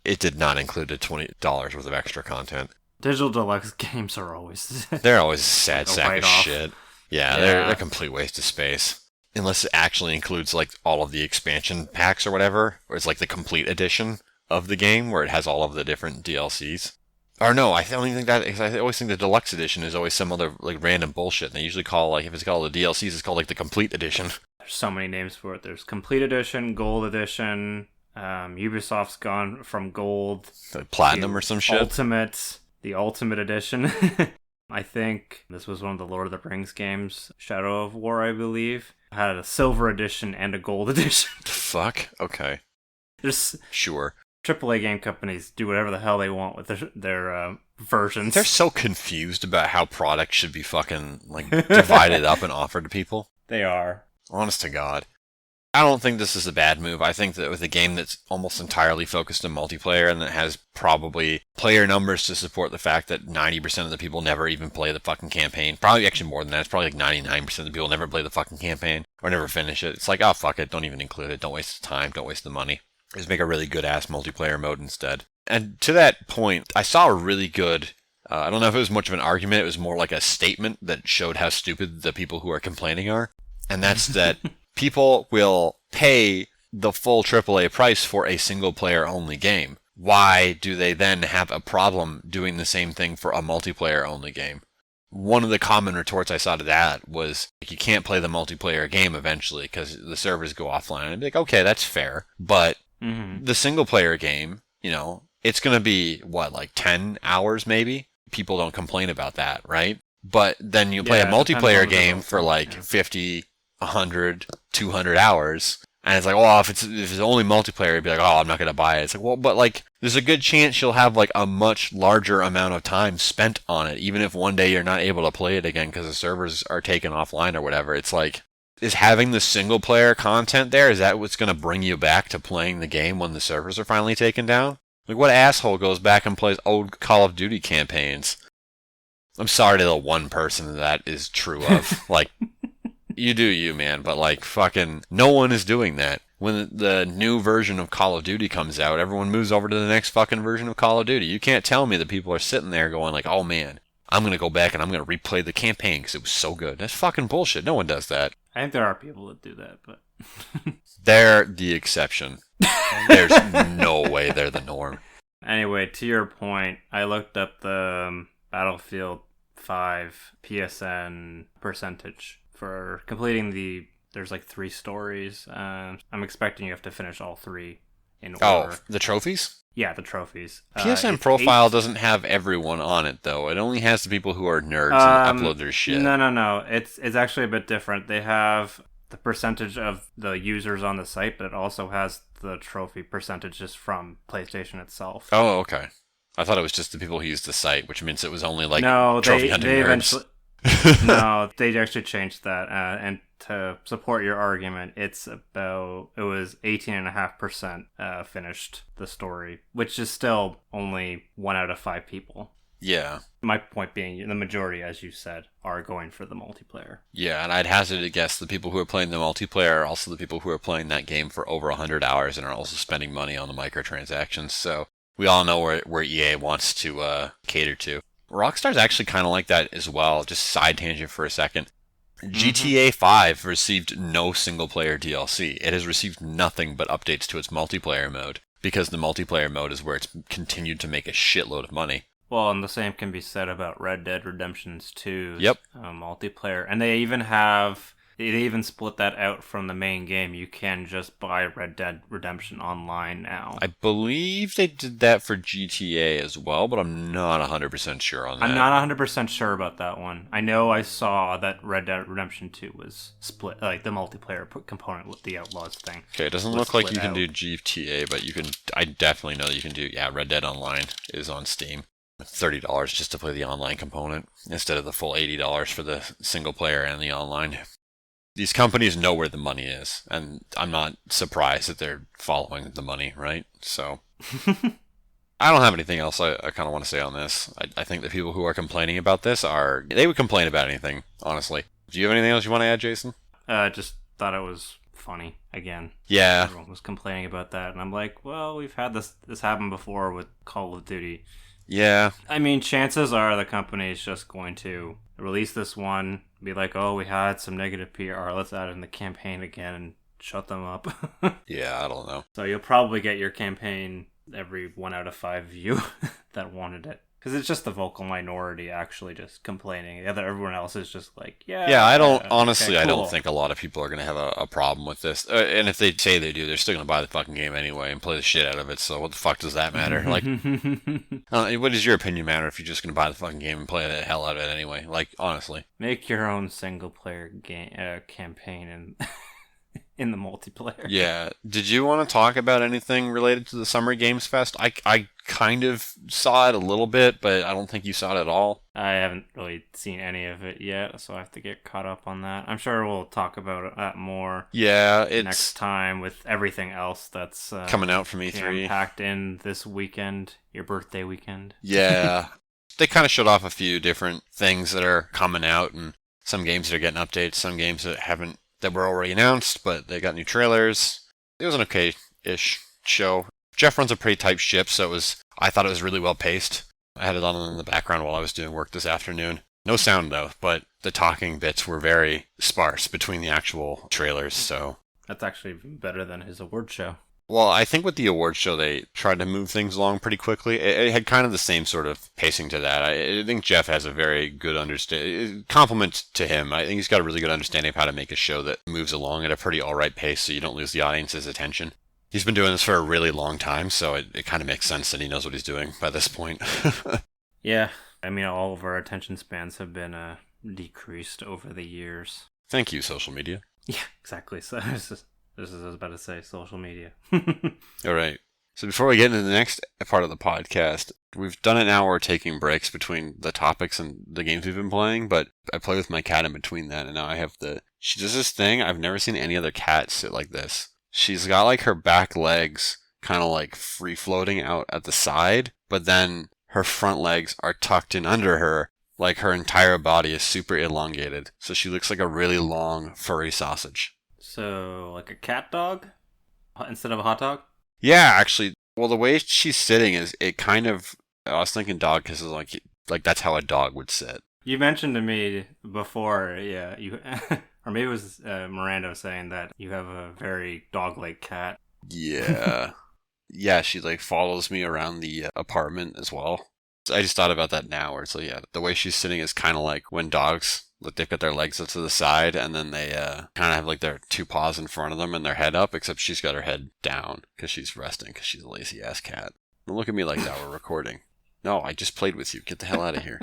It did not include the $20 worth of extra content. Digital deluxe games are always... They're always a sad sack of shit. Yeah, they're a complete waste of space. Unless it actually includes, like, all of the expansion packs or whatever, or it's like the complete edition of the game, where it has all of the different DLCs. Or no, I don't even think that, because I always think the deluxe edition is always some other, like, random bullshit. And they usually call, like, if it's got all the DLCs, it's called, like, the complete edition. There's so many names for it. There's complete edition, gold edition, Ubisoft's gone from gold... The platinum or some shit? The ultimate edition. I think this was one of the Lord of the Rings games, Shadow of War, I believe. Had a silver edition and a gold edition. Fuck? Okay. There's... Sure. AAA game companies do whatever the hell they want with their versions. They're so confused about how products should be fucking, like, divided up and offered to people. They are. Honest to God. I don't think this is a bad move. I think that with a game that's almost entirely focused on multiplayer and that has probably player numbers to support the fact that 90% of the people never even play the fucking campaign. Probably actually more than that. It's probably like 99% of the people never play the fucking campaign or never finish it. It's like, oh, fuck it. Don't even include it. Don't waste the time. Don't waste the money. Just make a really good-ass multiplayer mode instead. And to that point, I saw a really good... I don't know if it was much of an argument. It was more like a statement that showed how stupid the people who are complaining are. And that's that people will pay the full AAA price for a single-player only game. Why do they then have a problem doing the same thing for a multiplayer only game? One of the common retorts I saw to that was, like, you can't play the multiplayer game eventually because the servers go offline. And I'd be like, okay, that's fair. But the single-player game, you know, it's going to be, what, like 10 hours maybe? People don't complain about that, right? But then you play a multiplayer game for like 50, 100, 200 hours, and it's like, well, if it's only multiplayer, you'd be like, oh, I'm not going to buy it. It's like, well, but like, there's a good chance you'll have like a much larger amount of time spent on it, even if one day you're not able to play it again because the servers are taken offline or whatever. It's like, is having the single player content there, is that what's going to bring you back to playing the game when the servers are finally taken down? Like, what asshole goes back and plays old Call of Duty campaigns? I'm sorry to the one person that is true of. Like, you do you, man, but like, fucking, no one is doing that. When the new version of Call of Duty comes out, everyone moves over to the next fucking version of Call of Duty. You can't tell me that people are sitting there going like, oh man, I'm gonna go back and I'm gonna replay the campaign because it was so good. That's fucking bullshit. No one does that. I think there are people that do that, but... They're the exception. There's no way they're the norm. Anyway, to your point, I looked up the Battlefield 5 PSN percentage for completing there's like 3 stories. I'm expecting you have to finish all 3 in order. Oh, the trophies? Yeah, the trophies. PSN Profile doesn't have everyone on it, though. It only has the people who are nerds and upload their shit. No. It's actually a bit different. They have the percentage of the users on the site, but it also has the trophy percentages from PlayStation itself. Oh, okay. I thought it was just the people who used the site, which means it was only like trophy hunting they nerds. Eventually... No, they actually changed that. And to support your argument, it was 18.5% finished the story, which is still only 1 out of 5 people. Yeah. My point being, the majority, as you said, are going for the multiplayer. Yeah, and I'd hazard to guess the people who are playing the multiplayer are also the people who are playing that game for over 100 hours and are also spending money on the microtransactions. So we all know where EA wants to cater to. Rockstar's actually kind of like that as well. Just side tangent for a second. GTA 5 received no single-player DLC. It has received nothing but updates to its multiplayer mode, because the multiplayer mode is where it's continued to make a shitload of money. Well, and the same can be said about Red Dead Redemption's 2's Yep. Multiplayer. And they even split that out from the main game. You can just buy Red Dead Redemption online now. I believe they did that for GTA as well, but I'm not 100% sure on that. I'm not 100% sure about that one. I know I saw that Red Dead Redemption 2 was split, like the multiplayer component with the Outlaws thing. Okay, it doesn't look like you can do GTA, but you can. I definitely know you can do. Yeah, Red Dead Online is on Steam. $30 just to play the online component instead of the full $80 for the single player and the online. These companies know where the money is, and I'm not surprised that they're following the money, right? So, I don't have anything else I kind of want to say on this. I think the people who are complaining about this they would complain about anything, honestly. Do you have anything else you want to add, Jason? Just thought it was funny, again. Yeah. Everyone was complaining about that, and I'm like, well, we've had this happen before with Call of Duty. Yeah. I mean, chances are the company is just going to release this one, be like, oh, we had some negative PR, let's add it in the campaign again and shut them up. Yeah, I don't know. So you'll probably get your campaign every 1 out of 5 of you that wanted it. Because it's just the vocal minority actually just complaining. Everyone else is just like, yeah. Yeah, I don't, honestly, okay, cool. I don't think a lot of people are going to have a problem with this. And if they say they do, they're still going to buy the fucking game anyway and play the shit out of it. So what the fuck does that matter? Like, what does your opinion matter if you're just going to buy the fucking game and play the hell out of it anyway? Like, honestly. Make your own single player game campaign and in the multiplayer. Yeah. Did you want to talk about anything related to the Summer Games Fest? I kind of saw it a little bit, but I don't think you saw it at all. I haven't really seen any of it yet, so I have to get caught up on that. I'm sure we'll talk about that more Yeah, next time with everything else that's coming out from E3. Packed in this weekend, your birthday weekend. Yeah. They kind of showed off a few different things that are coming out, and some games that are getting updates, some games that were already announced, but they got new trailers. It was an okay-ish show. Jeff runs a pretty tight ship, so I thought it was really well paced. I had it on in the background while I was doing work this afternoon. No sound though, but the talking bits were very sparse between the actual trailers, so... That's actually better than his award show. Well, I think with the award show, they tried to move things along pretty quickly. It had kind of the same sort of pacing to that. I think Jeff has a very good understanding. Compliment to him. I think he's got a really good understanding of how to make a show that moves along at a pretty alright pace so you don't lose the audience's attention. He's been doing this for a really long time, so it kind of makes sense that he knows what he's doing by this point. Yeah, I mean, all of our attention spans have been decreased over the years. Thank you, social media. Yeah, exactly. So this is what I was about to say, social media. All right. So before we get into the next part of the podcast, we've done it now. We're taking breaks between the topics and the games we've been playing, but I play with my cat in between that, and now I have she does this thing. I've never seen any other cat sit like this. She's got like her back legs kind of like free floating out at the side, but then her front legs are tucked in under her, like her entire body is super elongated. So she looks like a really long furry sausage. So, like a cat dog instead of a hot dog? Yeah, actually, well, the way she's sitting is it kind of. I was thinking dog because like that's how a dog would sit. You mentioned to me before, yeah, you, or maybe it was Miranda saying that you have a very dog-like cat. Yeah, yeah, she like follows me around the apartment as well. So I just thought about that now, where it's like, yeah, the way she's sitting is kind of like when dogs. Like they've got their legs up to the side, and then they kind of have like their two paws in front of them and their head up, except she's got her head down because she's resting because she's a lazy-ass cat. Don't look at me like that, we're recording. No, I just played with you. Get the hell out of here.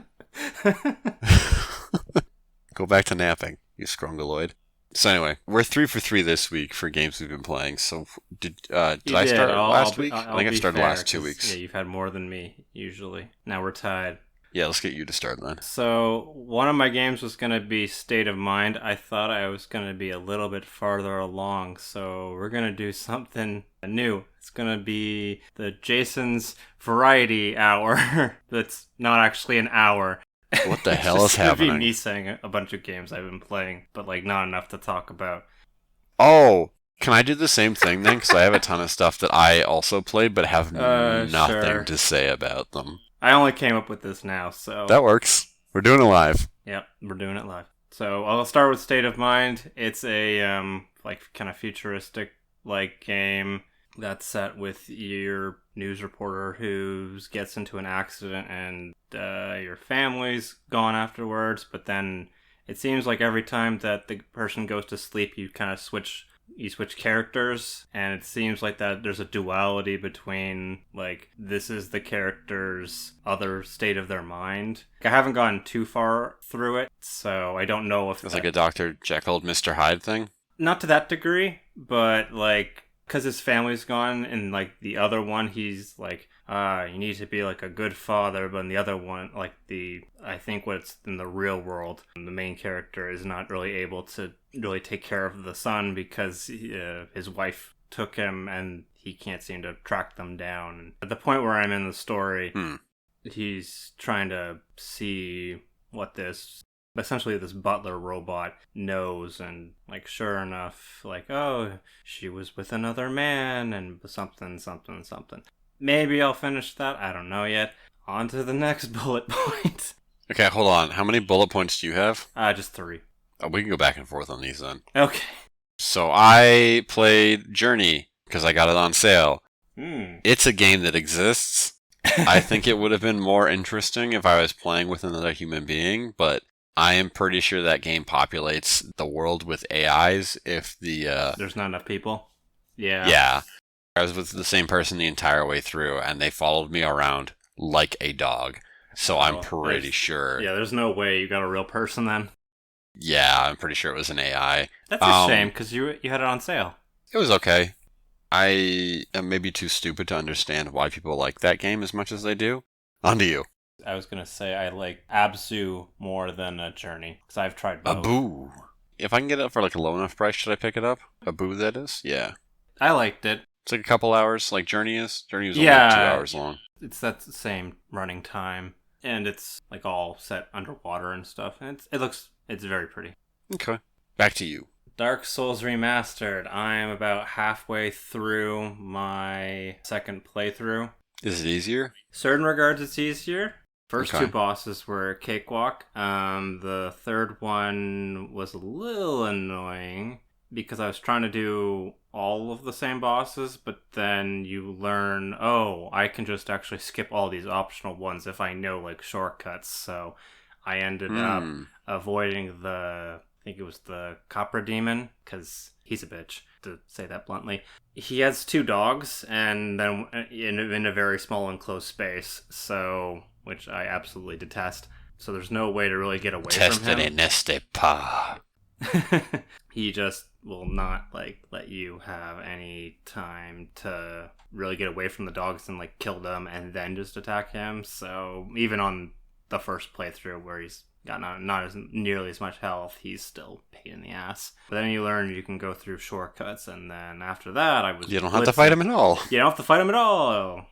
Go back to napping, you scrongoloid. So anyway, we're 3 for 3 this week for games we've been playing. So did I start last week? I think I started the last 2 weeks. Yeah, you've had more than me, usually. Now we're tied. Yeah, let's get you to start then. So, one of my games was going to be State of Mind. I thought I was going to be a little bit farther along, so we're going to do something new. It's going to be the Jason's Variety Hour. That's not actually an hour. What the hell is happening? It's going to be me saying a bunch of games I've been playing, but like not enough to talk about. Oh, can I do the same thing then? Because I have a ton of stuff that I also played, but have nothing to say about them. I only came up with this now, so... That works. We're doing it live. Yep, we're doing it live. So I'll start with State of Mind. It's a like kind of futuristic like game that's set with your news reporter who gets into an accident and your family's gone afterwards. But then it seems like every time that the person goes to sleep, you kind of switch characters, and it seems like that there's a duality between like this is the character's other state of their mind. I haven't gotten too far through it, so I don't know if it's like a Dr. Jekyll, Mr. Hyde thing. Not to that degree, but like because his family's gone, and like the other one, he's like, you need to be like a good father, but in the other one, like I think what's in the real world, the main character is not really able to really take care of the son because his wife took him and he can't seem to track them down. And at the point where I'm in the story, he's trying to see what essentially this butler robot knows, and like sure enough, like, oh, she was with another man and something. Maybe I'll finish that. I don't know yet. On to the next bullet point. Okay, hold on. How many bullet points do you have? Just 3. Oh, we can go back and forth on these then. Okay. So I played Journey because I got it on sale. It's a game that exists. I think it would have been more interesting if I was playing with another human being, but I am pretty sure that game populates the world with AIs if there's not enough people. Yeah. Yeah. I was with the same person the entire way through, and they followed me around like a dog. So I'm pretty sure. Yeah, there's no way you got a real person then. Yeah, I'm pretty sure it was an AI. That's a shame, because you had it on sale. It was okay. I am maybe too stupid to understand why people like that game as much as they do. On to you. I was going to say I like Abzu more than a Journey, because I've tried both. Abu. If I can get it for like a low enough price, should I pick it up? Abu, that is? Yeah. I liked it. It's like a couple hours, like Journey is. Journey was only 2 hours long. It's that same running time, and it's like all set underwater and stuff, and it's very pretty. Okay. Back to you. Dark Souls Remastered. I am about halfway through my second playthrough. Is it easier? Certain regards, it's easier. First Okay. 2 bosses were cakewalk. The third one was a little annoying because I was trying to do all of the same bosses, but then you learn, I can just actually skip all these optional ones if I know like shortcuts. So I ended up avoiding I think it was the Copra Demon, because he's a bitch, to say that bluntly. He has 2 dogs, and then in a very small enclosed space, so which I absolutely detest. So there's no way to really get away from him. Neste pa. He just will not let you have any time to really get away from the dogs and kill them and then just attack him. So even on the first playthrough where he's got not as nearly as much health, he's still a pain in the ass. But then you learn you can go through shortcuts, and then after that You don't have to fight him at all. You don't have to fight him at all.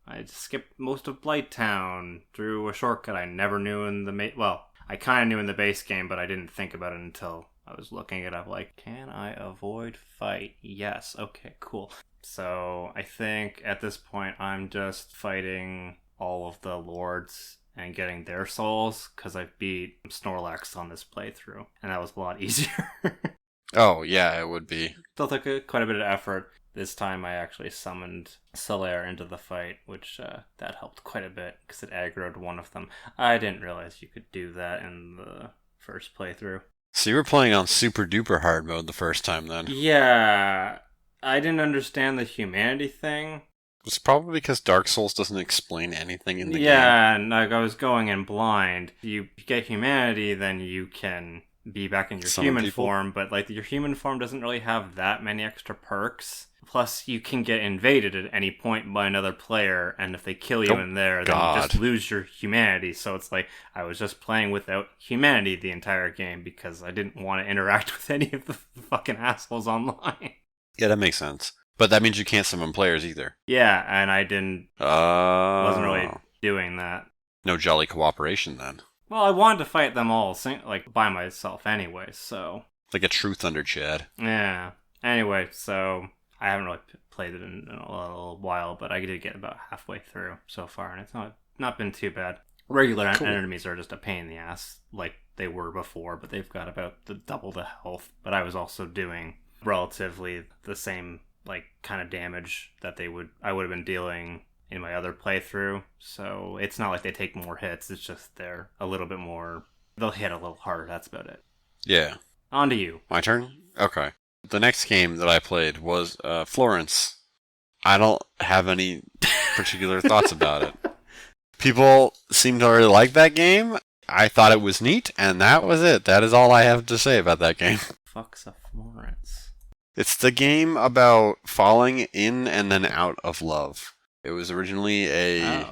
I just skipped most of Blighttown through a shortcut I never knew in the I kind of knew in the base game, but I didn't think about it until I was looking it up. Can I avoid fight? Yes. Okay, cool. So I think at this point I'm just fighting all of the lords and getting their souls, because I beat Snorlax on this playthrough, and that was a lot easier. Oh, yeah, it would be. Still took quite a bit of effort. This time I actually summoned Solaire into the fight, which that helped quite a bit, because it aggroed one of them. I didn't realize you could do that in the first playthrough. So you were playing on super duper hard mode the first time then? Yeah, I didn't understand the humanity thing. It's probably because Dark Souls doesn't explain anything in the game. Yeah, and I was going in blind. You get humanity, then you can be back in your human form, but your human form doesn't really have that many extra perks. Plus, you can get invaded at any point by another player, and if they kill you in there, then you just lose your humanity. So it's I was just playing without humanity the entire game because I didn't want to interact with any of the fucking assholes online. Yeah, that makes sense. But that means you can't summon players either. Yeah, and I wasn't really doing that. No jolly cooperation then. Well, I wanted to fight them all by myself anyway, so... Like a true Thunder Chad. Yeah. Anyway, so I haven't really played it in a little while, but I did get about halfway through so far, and it's not been too bad. Regular enemies are just a pain in the ass, like they were before, but they've got about double the health. But I was also doing relatively the same kind of damage that I would have been dealing in my other playthrough. So it's not like they take more hits, it's just they're a little bit more, they'll hit a little harder, that's about it. Yeah. On to you. My turn? Okay. The next game that I played was Florence. I don't have any particular thoughts about it. People seem to really like that game. I thought it was neat, and that was it. That is all I have to say about that game. Fuck's a Florence. It's the game about falling in and then out of love. It was originally a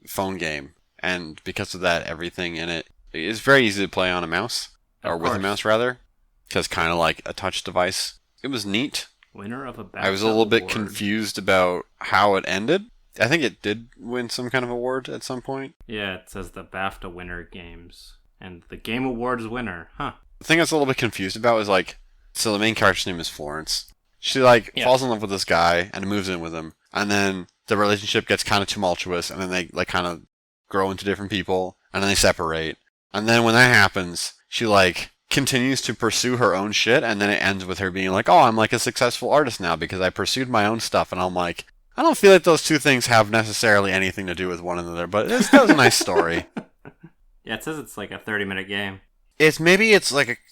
phone game, and because of that, everything in it is very easy to play on a mouse, or with a mouse rather, because kind of like a touch device. It was neat. Winner of a BAFTA I was a little bit award. confused about how it ended. I think it did win some kind of award at some point. Yeah, it says the BAFTA Winner Games, and the Game Awards winner, huh? The thing I was a little bit confused about was so the main character's name is Florence. She falls in love with this guy and moves in with him, and then the relationship gets kind of tumultuous, and then they kind of grow into different people, and then they separate. And then when that happens, she continues to pursue her own shit, and then it ends with her being I'm a successful artist now because I pursued my own stuff. And I'm I don't feel like those two things have necessarily anything to do with one another, but that was a nice story. Yeah, it says it's a 30-minute game. It's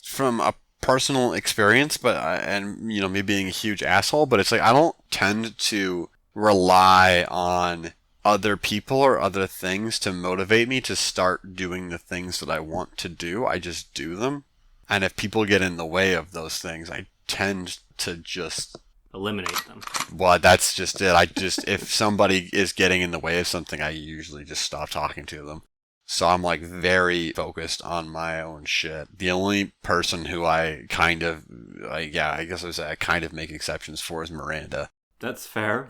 from a personal experience, but and me being a huge asshole, but it's I don't tend to rely on other people or other things to motivate me to start doing the things that I want to do. I just do them. And if people get in the way of those things, I tend to just eliminate them. Well, that's just it. If somebody is getting in the way of something, I usually just stop talking to them. So I'm like very focused on my own shit. The only person who I kind of, I guess I would say I kind of make exceptions for is Miranda. That's fair.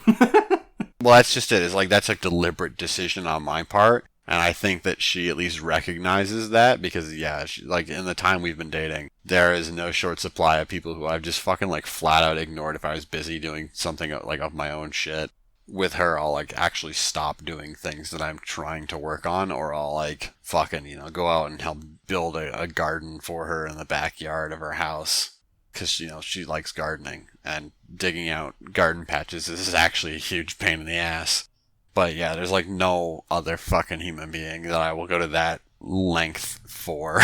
Well, that's just it. It's like that's a deliberate decision on my part. And I think that she at least recognizes that because, like in the time we've been dating, there is no short supply of people who I've just fucking like flat out ignored if I was busy doing something like of my own shit. With her, I'll like actually stop doing things that I'm trying to work on, or I'll like fucking, go out and help build a garden for her in the backyard of her house. Because, she likes gardening, and digging out garden patches is actually a huge pain in the ass. But yeah, there's like no other fucking human being that I will go to that length for.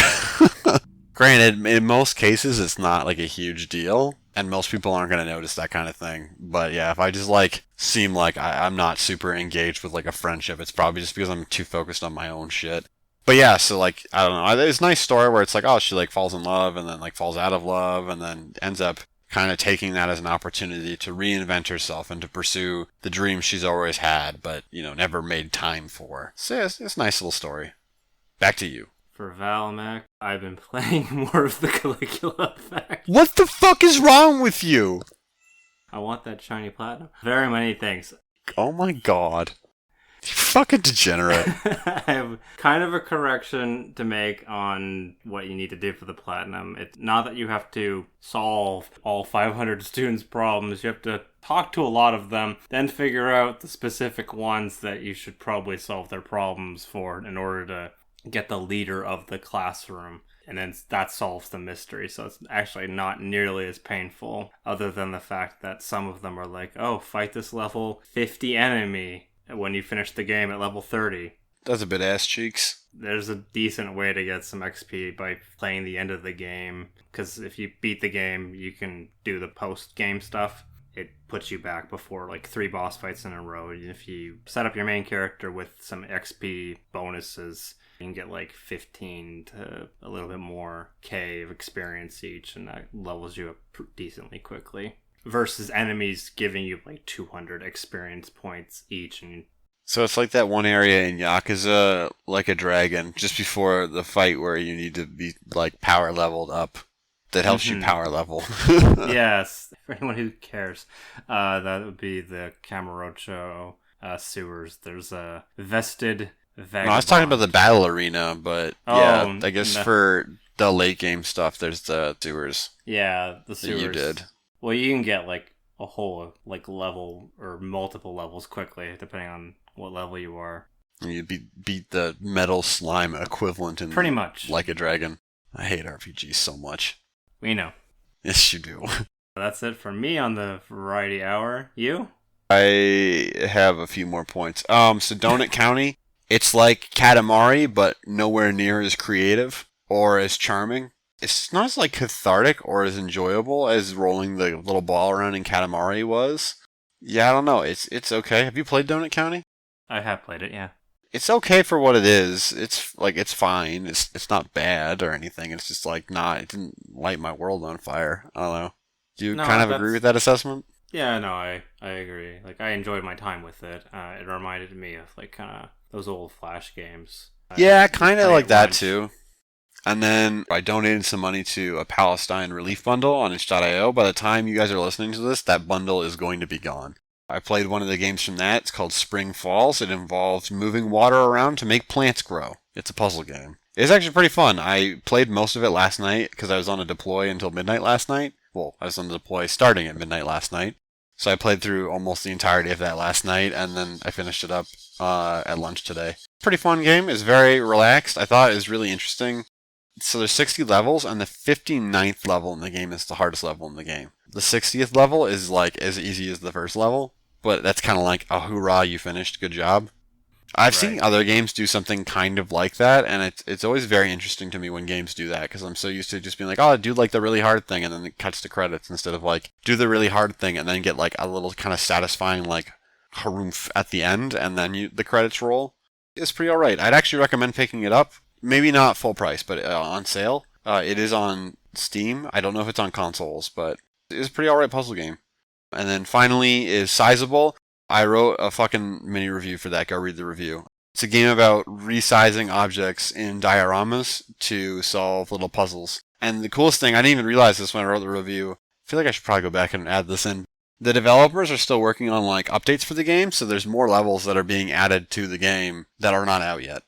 Granted, in most cases, it's not like a huge deal, and most people aren't going to notice that kind of thing. But yeah, if I just like seem like I'm not super engaged with like a friendship, it's probably just because I'm too focused on my own shit. But yeah, so like, I don't know, it's a nice story where it's like, oh, she like falls in love and then like falls out of love and then ends up kind of taking that as an opportunity to reinvent herself and to pursue the dreams she's always had, but, never made time for. So yeah, it's a nice little story. Back to you. For Valmac, I've been playing more of the Caligula effect. What the fuck is wrong with you? I want that shiny platinum. Very many things. Oh my god. You fucking degenerate. I have kind of a correction to make on what you need to do for the platinum. It's not that you have to solve all 500 students' problems. You have to talk to a lot of them, then figure out the specific ones that you should probably solve their problems for in order to get the leader of the classroom. And then that solves the mystery. So it's actually not nearly as painful, other than the fact that some of them are like, oh, fight this level 50 enemy when you finish the game at level 30. That's a bit ass cheeks. There's a decent way to get some XP by playing the end of the game, because if you beat the game, you can do the post-game stuff. It puts you back before like 3 boss fights in a row. If you set up your main character with some XP bonuses, you can get like 15 to a little bit more K of experience each, and that levels you up decently quickly. Versus enemies giving you like 200 experience points each. And so it's like that one area in Yakuza, like a dragon, just before the fight where you need to be like power leveled up. That helps you power level. Yes, for anyone who cares. That would be the Kamurocho sewers. There's a vested vagabond. No, I was talking about the battle arena, but yeah, I guess for the late game stuff, there's the sewers. Yeah, the sewers. That you did. Well, you can get like a whole like level or multiple levels quickly, depending on what level you are. And you beat the metal slime equivalent in pretty much like a dragon. I hate RPGs so much. We know. Yes, you do. That's it for me on the Variety Hour. You? I have a few more points. So Donut County, it's like Katamari, but nowhere near as creative or as charming. It's not as like cathartic or as enjoyable as rolling the little ball around in Katamari was. Yeah, I don't know. It's okay. Have you played Donut County? I have played it, yeah. It's okay for what it is. It's fine. It's not bad or anything. It's just like it didn't light my world on fire. I don't know. Do you kind of agree with that assessment? Yeah, no, I agree. Like, I enjoyed my time with it. It reminded me of like kind of those old Flash games. Yeah, kind of like that too. And then I donated some money to a Palestine relief bundle on itch.io. By the time you guys are listening to this, that bundle is going to be gone. I played one of the games from that. It's called Spring Falls. It involves moving water around to make plants grow. It's a puzzle game. It's actually pretty fun. I played most of it last night because I was on a deploy until midnight last night. Well, I was on the deploy starting at midnight last night. So I played through almost the entirety of that last night, and then I finished it up at lunch today. Pretty fun game. It's very relaxed. I thought it was really interesting. So there's 60 levels, and the 59th level in the game is the hardest level in the game. The 60th level is like as easy as the first level, but that's kind of like, oh, hoorah, you finished, good job. I've seen other games do something kind of like that, and it's always very interesting to me when games do that, because I'm so used to just being like, oh, do like the really hard thing, and then it cuts to credits, instead of like, do the really hard thing, and then get like a little kind of satisfying like harumph at the end, and then the credits roll. It's pretty alright. I'd actually recommend picking it up. Maybe not full price, but on sale. It is on Steam. I don't know if it's on consoles, but it's a pretty alright puzzle game. And then finally is Sizable. I wrote a fucking mini review for that. Go read the review. It's a game about resizing objects in dioramas to solve little puzzles. And the coolest thing, I didn't even realize this when I wrote the review. I feel like I should probably go back and add this in. The developers are still working on like updates for the game, so there's more levels that are being added to the game that are not out yet.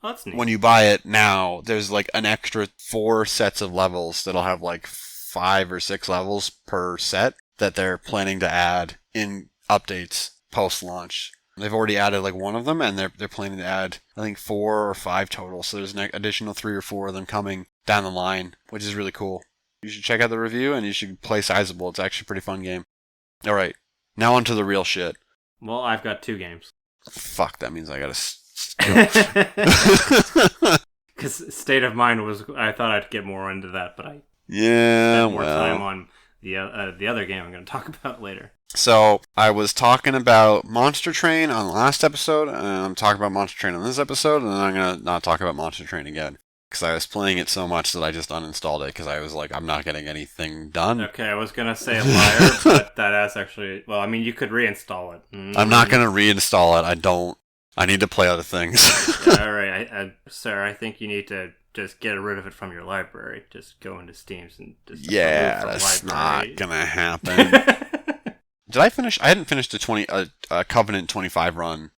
Oh, that's neat. When you buy it now, there's like an extra 4 sets of levels that'll have like 5 or 6 levels per set that they're planning to add in updates post-launch. They've already added like 1 of them, and they're planning to add, I think, 4 or 5 total. So there's an additional 3 or 4 of them coming down the line, which is really cool. You should check out the review, and you should play Sizable. It's actually a pretty fun game. All right, now on to the real shit. Well, I've got 2 games. Fuck, that means I gotta... Because State of Mind was... I thought I'd get more into that, but I spent more time on the other game I'm going to talk about later. So, I was talking about Monster Train on the last episode, and I'm talking about Monster Train on this episode, and then I'm going to not talk about Monster Train again. Because I was playing it so much that I just uninstalled it, because I was like, I'm not getting anything done. Okay, I was going to say a liar, but that is actually... Well, I mean, you could reinstall it. I'm not going to reinstall it. I need to play other things. Alright, sir, I think you need to just get rid of it from your library. Just go into Steam and just... Yeah, that's not going to happen. Did I finish? I hadn't finished a Covenant 25 run.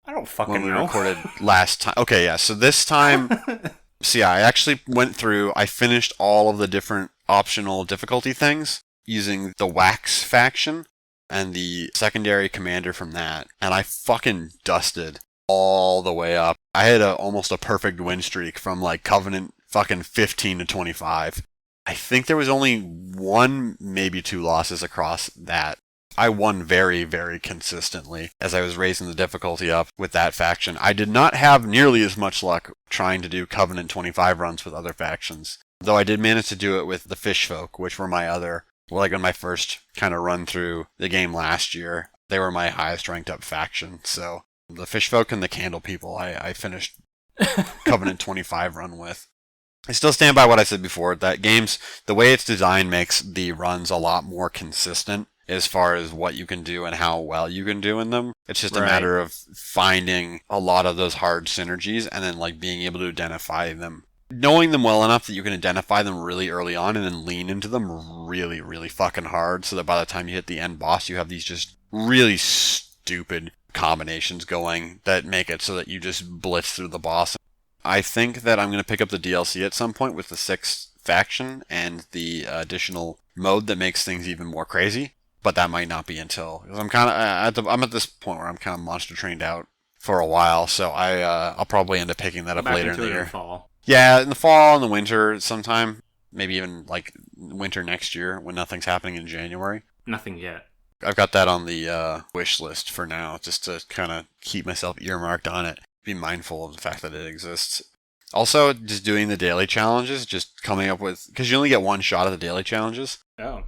I don't fucking know. When we recorded last time. Okay, yeah. So this time, I actually went through. I finished all of the different optional difficulty things using the Wax faction and the secondary commander from that, and I fucking dusted all the way up. I had almost a perfect win streak from like Covenant fucking 15 to 25. I think there was only 1, maybe 2 losses across that. I won very, very consistently as I was raising the difficulty up with that faction. I did not have nearly as much luck trying to do Covenant 25 runs with other factions, though I did manage to do it with the Fish Folk, which were my other, like on my first kind of run through the game last year. They were my highest ranked up faction, so the Fish Folk and the Candle People I finished Covenant 25 run with. I still stand by what I said before, that games, the way it's designed makes the runs a lot more consistent as far as what you can do and how well you can do in them. It's just a matter of finding a lot of those hard synergies and then like being able to identify them. Knowing them well enough that you can identify them really early on and then lean into them really, really fucking hard so that by the time you hit the end boss, you have these just really stupid combinations going that make it so that you just blitz through the boss. I think that I'm going to pick up the DLC at some point with the 6th faction and the additional mode that makes things even more crazy. But that might not be until, because I'm at this point where I'm kind of monster trained out for a while, so I'll probably end up picking that up later in the year. Fall. Yeah, in the fall, in the winter, sometime, maybe even like winter next year when nothing's happening in January. Nothing yet. I've got that on the wish list for now, just to kind of keep myself earmarked on it. Be mindful of the fact that it exists. Also, just doing the daily challenges, just coming up with, because you only get 1 shot at the daily challenges. Oh.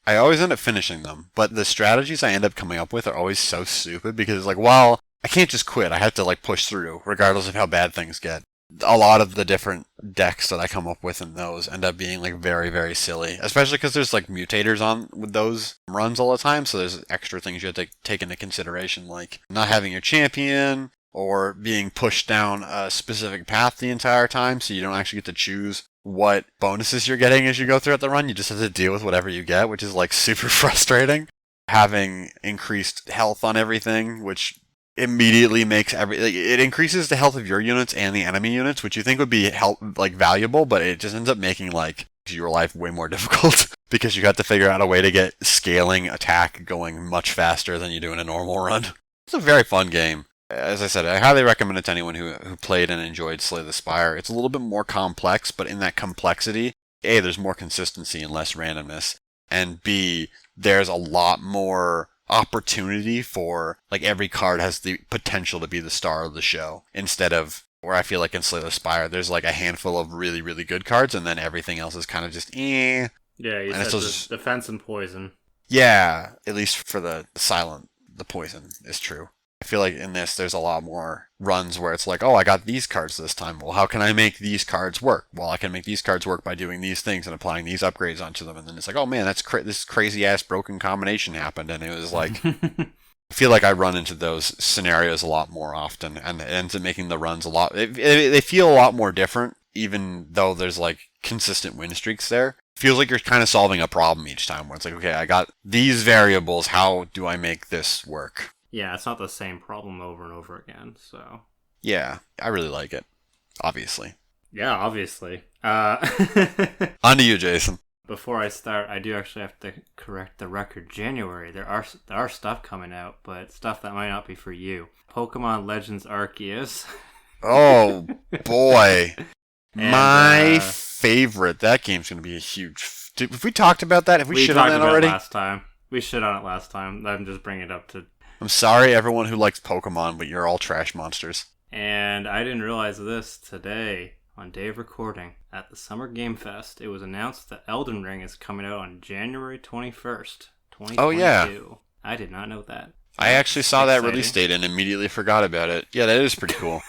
I always end up finishing them, but the strategies I end up coming up with are always so stupid because it's like, well, I can't just quit. I have to like push through, regardless of how bad things get. A lot of the different decks that I come up with in those end up being like very, very silly, especially because there's like mutators on with those runs all the time, so there's extra things you have to take into consideration, like not having your champion, or being pushed down a specific path the entire time, so you don't actually get to choose what bonuses you're getting as you go throughout the run. You just have to deal with whatever you get, which is like super frustrating. Having increased health on everything, which immediately makes it increases the health of your units and the enemy units, which you think would be valuable, but it just ends up making like your life way more difficult because you have to figure out a way to get scaling attack going much faster than you do in a normal run. It's a very fun game. As I said, I highly recommend it to anyone who played and enjoyed Slay the Spire. It's a little bit more complex, but in that complexity, A, there's more consistency and less randomness, and B, there's a lot more opportunity for, like, every card has the potential to be the star of the show, instead of where I feel like in Slay the Spire, there's like a handful of really, really good cards, and then everything else is kind of just eh. Yeah, you said defense and poison. Yeah, at least for the silent, the poison is true. I feel like in this, there's a lot more runs where it's like, oh, I got these cards this time. Well, how can I make these cards work? Well, I can make these cards work by doing these things and applying these upgrades onto them. And then it's like, oh man, this crazy ass broken combination happened. And it was like, I feel like I run into those scenarios a lot more often, and it ends up making the runs a lot. They feel a lot more different, even though there's like consistent win streaks there. Feels like you're kind of solving a problem each time where it's like, okay, I got these variables. How do I make this work? Yeah, it's not the same problem over and over again, so... Yeah, I really like it. Obviously. Yeah, obviously. On to you, Jason. Before I start, I do actually have to correct the record. January, there are stuff coming out, but stuff that might not be for you. Pokemon Legends Arceus. Oh, boy. And, My favorite. That game's going to be a huge... Have we talked about that? Have we shit on that already? Last time. We shit on it last time. I'm just bringing it up to... I'm sorry, everyone who likes Pokemon, but you're all trash monsters. And I didn't realize this today, on day of recording, at the Summer Game Fest, it was announced that Elden Ring is coming out on January 21st, 2022. Oh, yeah. I did not know that. I actually saw that release date and immediately forgot about it. Yeah, that is pretty cool.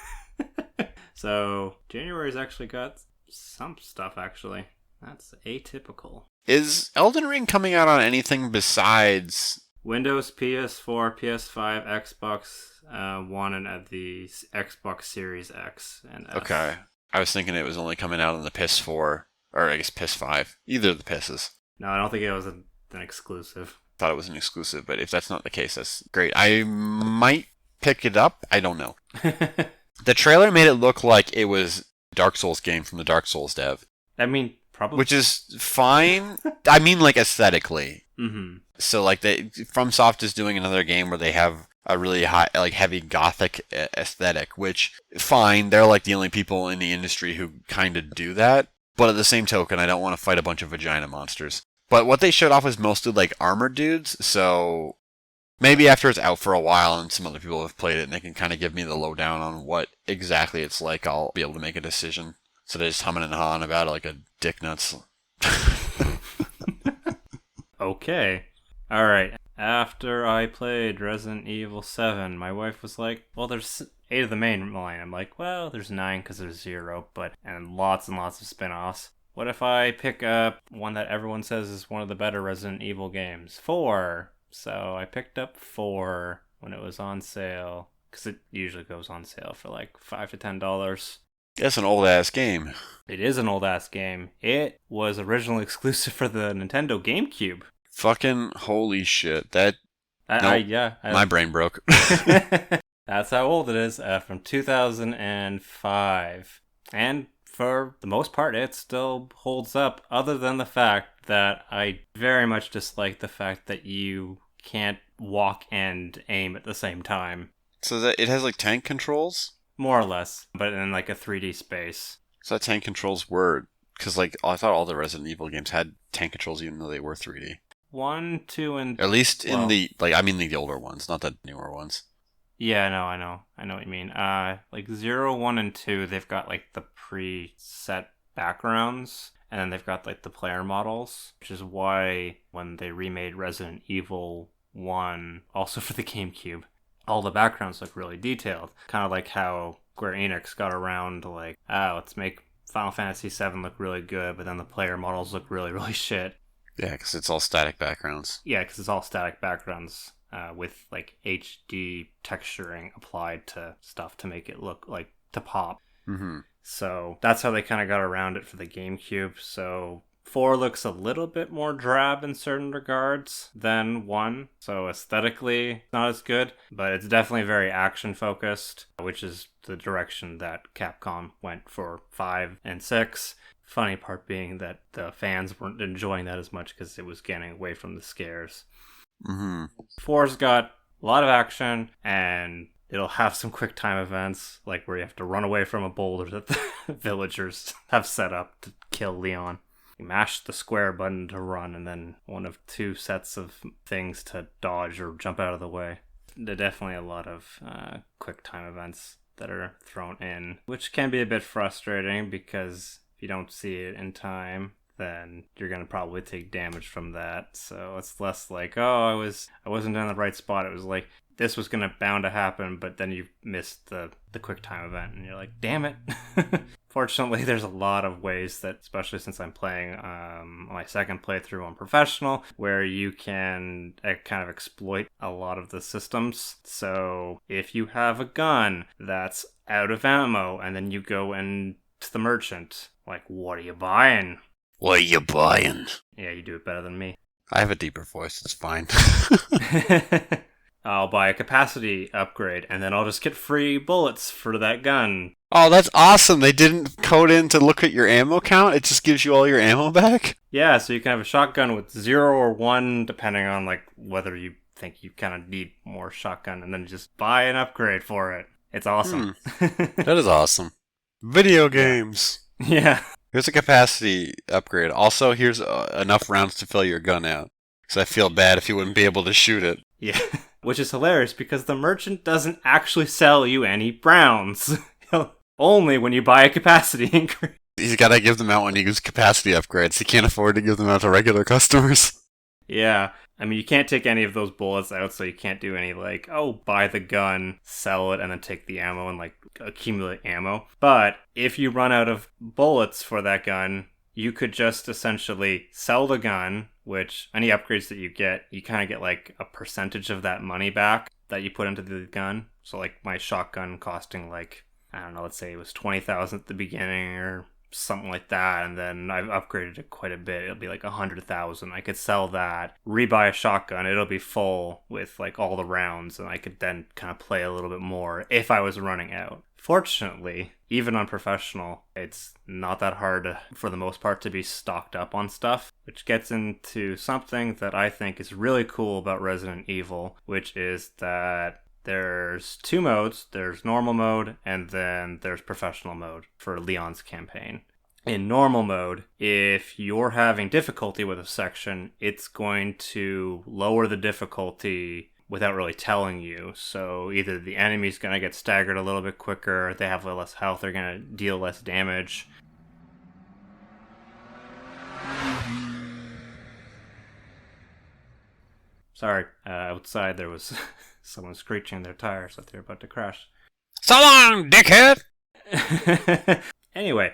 So, January's actually got some stuff, actually. That's atypical. Is Elden Ring coming out on anything besides... Windows, PS4, PS5, Xbox One, and the Xbox Series X and S. Okay. I was thinking it was only coming out on the PS4, or I guess PS5. Either of the PSs. No, I don't think it was an exclusive. Thought it was an exclusive, but if that's not the case, that's great. I might pick it up. I don't know. The trailer made it look like it was a Dark Souls game from the Dark Souls dev. I mean, probably. Which is fine. I mean, like, aesthetically. Mm-hmm. So, like, FromSoft is doing another game where they have a really high, like, heavy gothic aesthetic, which, fine, they're, like, the only people in the industry who kind of do that. But at the same token, I don't want to fight a bunch of vagina monsters. But what they showed off was mostly, like, armored dudes, so... Maybe after it's out for a while and some other people have played it and they can kind of give me the lowdown on what exactly it's like, I'll be able to make a decision. So they're just humming and hawing about it like a dick nuts. Okay. Alright. After I played Resident Evil 7, my wife was like, well, there's 8 of the main line. I'm like, well, there's 9 because there's 0, and lots of spin-offs. What if I pick up one that everyone says is one of the better Resident Evil games? 4. So I picked up 4 when it was on sale, because it usually goes on sale for like $5 to $10. That's an old-ass game. It is an old-ass game. It was originally exclusive for the Nintendo GameCube. Fucking holy shit. My brain broke. That's how old it is, from 2005. And for the most part, it still holds up, other than the fact that I very much dislike the fact that you can't walk and aim at the same time. So that it has like tank controls? More or less, but in like a 3D space. So that tank controls were... Because like, I thought all the Resident Evil games had tank controls even though they were 3D. 1, 2, and... At least in the... Like, I mean the older ones, not the newer ones. Yeah, no, I know what you mean. Like 0, 1, and 2, they've got like the preset backgrounds, and then they've got like the player models, which is why when they remade Resident Evil 1, also for the GameCube, all the backgrounds look really detailed. Kind of like how Square Enix got around to like, let's make Final Fantasy VII look really good, but then the player models look really, really shit. Yeah, because it's all static backgrounds. Yeah, because it's all static backgrounds. With like HD texturing applied to stuff to make it look like to pop. Mm-hmm. So that's how they kind of got around it for the GameCube. So 4 looks a little bit more drab in certain regards than 1. So aesthetically, not as good, but it's definitely very action focused, which is the direction that Capcom went for 5 and 6. Funny part being that the fans weren't enjoying that as much because it was getting away from the scares. Mm-hmm. 4's got a lot of action, and it'll have some quick time events, like where you have to run away from a boulder that the villagers have set up to kill Leon. You mash the square button to run, and then one of 2 sets of things to dodge or jump out of the way. There are definitely a lot of quick time events that are thrown in, which can be a bit frustrating because if you don't see it in time, then you're going to probably take damage from that. So it's less like, oh, I wasn't in the right spot. It was like, this was going to bound to happen, but then you missed the quick time event, and you're like, damn it. Fortunately, there's a lot of ways that, especially since I'm playing my second playthrough on professional, where you can kind of exploit a lot of the systems. So if you have a gun that's out of ammo, and then you go into the merchant, like, what are you buying? What are you buying? Yeah, you do it better than me. I have a deeper voice, it's fine. I'll buy a capacity upgrade, and then I'll just get free bullets for that gun. Oh, that's awesome. They didn't code in to look at your ammo count? It just gives you all your ammo back? Yeah, so you can have a shotgun with 0 or 1, depending on like whether you think you kind of need more shotgun, and then just buy an upgrade for it. It's awesome. That is awesome. Video games. Yeah. Here's a capacity upgrade. Also, here's enough rounds to fill your gun out. Because I feel bad if you wouldn't be able to shoot it. Yeah. Which is hilarious because the merchant doesn't actually sell you any rounds. Only when you buy a capacity increase. He's got to give them out when he gives capacity upgrades. He can't afford to give them out to regular customers. Yeah. I mean, you can't take any of those bullets out, so you can't do any, like, oh, buy the gun, sell it, and then take the ammo and, like, accumulate ammo. But if you run out of bullets for that gun, you could just essentially sell the gun, which any upgrades that you get, you kind of get, like, a percentage of that money back that you put into the gun. So, like, my shotgun costing, like, I don't know, let's say it was 20,000 at the beginning or something like that, and then I've upgraded it quite a bit. It'll be like 100,000. I could sell that, rebuy a shotgun. It'll be full with like all the rounds, and I could then kind of play a little bit more if I was running out. Fortunately, even on professional, it's not that hard for the most part to be stocked up on stuff, which gets into something that I think is really cool about Resident Evil, which is that there's 2 modes. There's normal mode, and then there's professional mode for Leon's campaign. In normal mode, if you're having difficulty with a section, it's going to lower the difficulty without really telling you. So either the enemy's going to get staggered a little bit quicker, they have less health, they're going to deal less damage. Sorry, outside there was someone screeching their tires that they're about to crash. So long, dickhead! Anyway,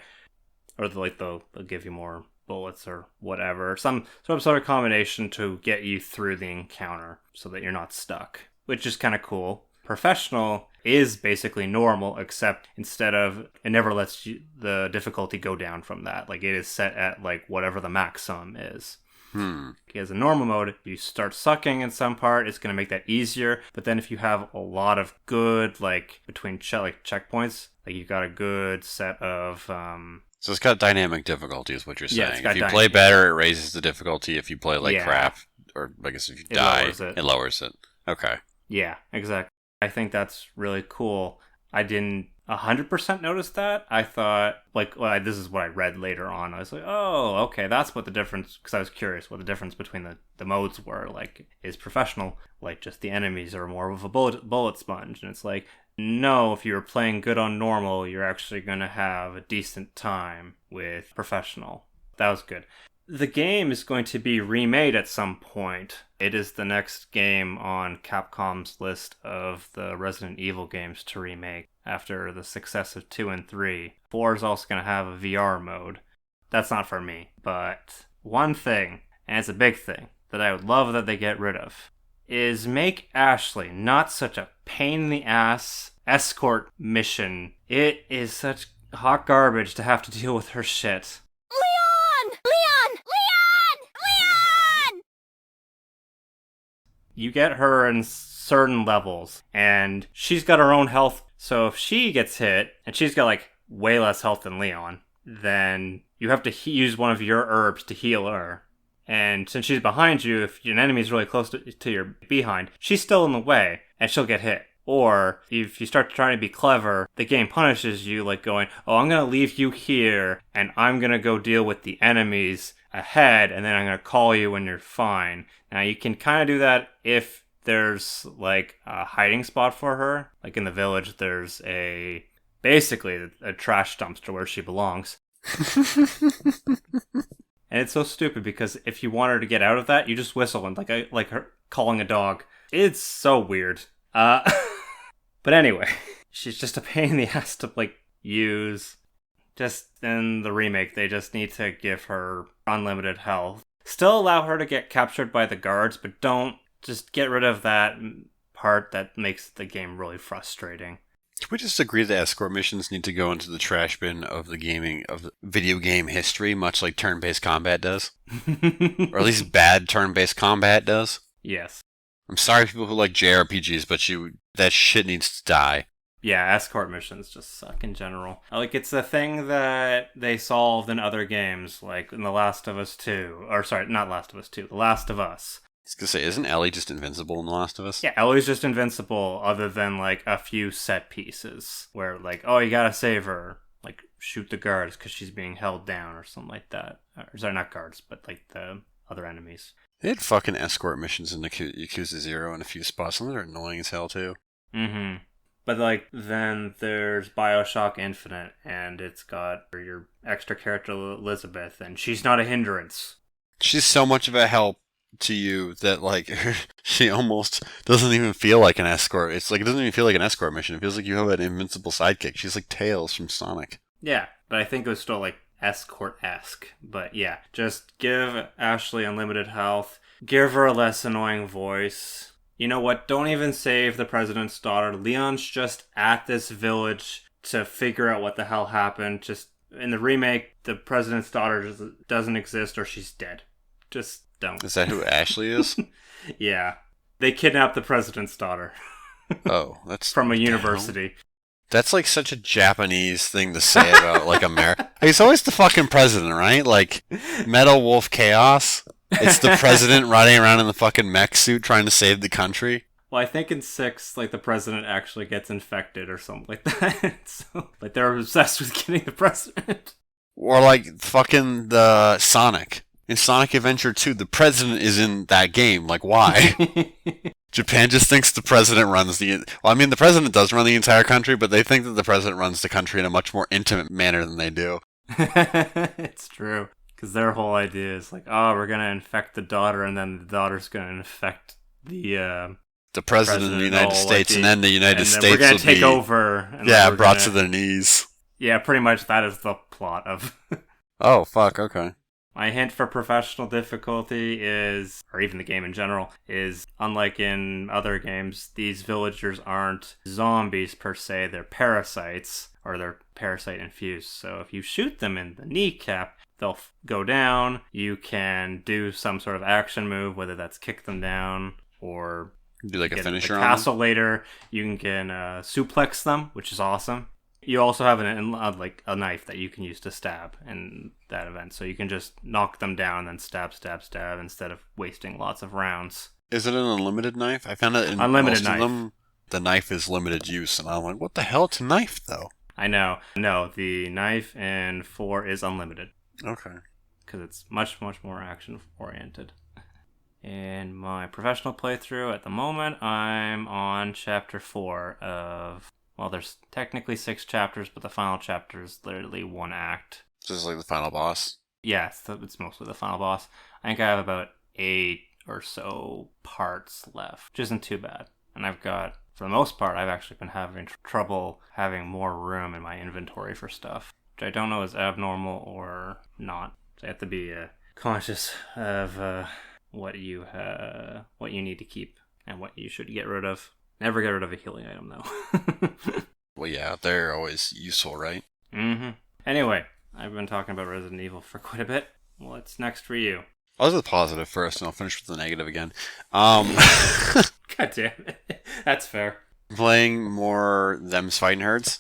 or they'll give you more bullets or whatever. Some sort of combination to get you through the encounter so that you're not stuck, which is kind of cool. Professional is basically normal, except instead of, it never lets you, the difficulty go down from that. Like, it is set at like whatever the maximum is. Because in normal mode, you start sucking in some part, it's going to make that easier. But then if you have a lot of good, like, between checkpoints, like you've got a good set of... So it's got dynamic difficulty is what you're saying. Yeah, if you play better, it raises the difficulty. If you play like crap, or I guess if you die, it lowers it. Okay. Yeah, exactly. I think that's really cool. I didn't 100% notice that. I thought, like, well, this is what I read later on. I was like, oh, okay, that's what the difference, because I was curious what the difference between the modes were. Like, is professional, like, just the enemies are more of a bullet sponge? And it's like, no, if you're playing good on normal, you're actually going to have a decent time with professional. That was good. The game is going to be remade at some point. It is the next game on Capcom's list of the Resident Evil games to remake after the success of 2 and 3. 4 is also going to have a VR mode. That's not for me, but one thing, and it's a big thing, that I would love that they get rid of, is make Ashley not such a pain in the ass escort mission. It is such hot garbage to have to deal with her shit. You get her in certain levels, and she's got her own health, so if she gets hit, and she's got, like, way less health than Leon, then you have to use one of your herbs to heal her. And since she's behind you, if an enemy's really close to your behind, she's still in the way, and she'll get hit. Or, if you start trying to be clever, the game punishes you, like going, oh, I'm going to leave you here, and I'm going to go deal with the enemies ahead, and then I'm going to call you when you're fine. Now, you can kind of do that if there's, like, a hiding spot for her. Like, in the village, there's basically a trash dumpster where she belongs. And it's so stupid because if you want her to get out of that, you just whistle and like her calling a dog. It's so weird. But anyway, she's just a pain in the ass to like use. Just in the remake, they just need to give her unlimited health. Still allow her to get captured by the guards, but don't just get rid of that part that makes the game really frustrating. Can we just agree that escort missions need to go into the trash bin of the video game history, much like turn-based combat does? Or at least bad turn-based combat does? Yes. I'm sorry people who like JRPGs, but that shit needs to die. Yeah, escort missions just suck in general. Like, it's a thing that they solved in other games, like in The Last of Us 2. Or, sorry, not Last of Us 2, The Last of Us. I was gonna say, isn't Ellie just invincible in The Last of Us? Yeah, Ellie's just invincible other than, like, a few set pieces where, like, oh, you gotta save her. Like, shoot the guards because she's being held down or something like that. Or, sorry, not guards, but, like, the other enemies. They had fucking escort missions in Yakuza 0 in a few spots, and they're annoying as hell, too. Mm-hmm. But, like, then there's BioShock Infinite, and it's got your extra character Elizabeth, and she's not a hindrance. She's so much of a help to you that, like, she almost doesn't even feel like an escort. It's like, it doesn't even feel like an escort mission. It feels like you have an invincible sidekick. She's like Tails from Sonic. Yeah, but I think it was still, like, escort-esque. But, yeah, just give Ashley unlimited health. Give her a less annoying voice. You know what? Don't even save the president's daughter. Leon's just at this village to figure out what the hell happened. Just in the remake, the president's daughter just doesn't exist or she's dead. Just don't. Is that who Ashley is? Yeah. They kidnapped the president's daughter. Oh, that's from a university. That's like such a Japanese thing to say about like America. He's always the fucking president, right? Like Metal Wolf Chaos. It's the president riding around in the fucking mech suit trying to save the country. Well, I think in 6, like, the president actually gets infected or something like that. So, like, they're obsessed with getting the president. Or, like, fucking the Sonic. In Sonic Adventure 2, the president is in that game. Like, why? Japan just thinks the president runs the... Well, I mean, the president does run the entire country, but they think that the president runs the country in a much more intimate manner than they do. It's true. Because their whole idea is like, oh, we're going to infect the daughter, and then the daughter's going to infect the president of the United States, and then the United States we're going to take over. And brought to their knees. Yeah, pretty much that is the plot of... Oh, fuck, okay. My hint for professional difficulty is, or even the game in general, is unlike in other games, these villagers aren't zombies per se, they're parasites, or they're parasite infused. So if you shoot them in the kneecap, they'll go down. You can do some sort of action move, whether that's kick them down or do like a finisher on castle later. You can suplex them, which is awesome. You also have a knife that you can use to stab in that event, so you can just knock them down and then stab instead of wasting lots of rounds. Is it an unlimited knife? I found that in unlimited most of them, the knife is limited use, and I'm like, what the hell? It's a knife, though. I know. No, the knife in 4 is unlimited. Okay. Because it's much, much more action-oriented. In my professional playthrough at the moment, I'm on Chapter 4 of... Well, there's technically 6 chapters, but the final chapter is literally 1 act. So this is like the final boss? Yeah, it's mostly the final boss. I think I have about 8 or so parts left, which isn't too bad. And I've got, for the most part, I've actually been having trouble having more room in my inventory for stuff, which I don't know is abnormal or not. So you have to be conscious of what you need to keep and what you should get rid of. Never get rid of a healing item, though. Well, yeah, they're always useful, right? Mm-hmm. Anyway, I've been talking about Resident Evil for quite a bit. What's next for you? I'll do the positive first, and I'll finish with the negative again. God damn it. That's fair. Playing more Them's Fightin' Herds.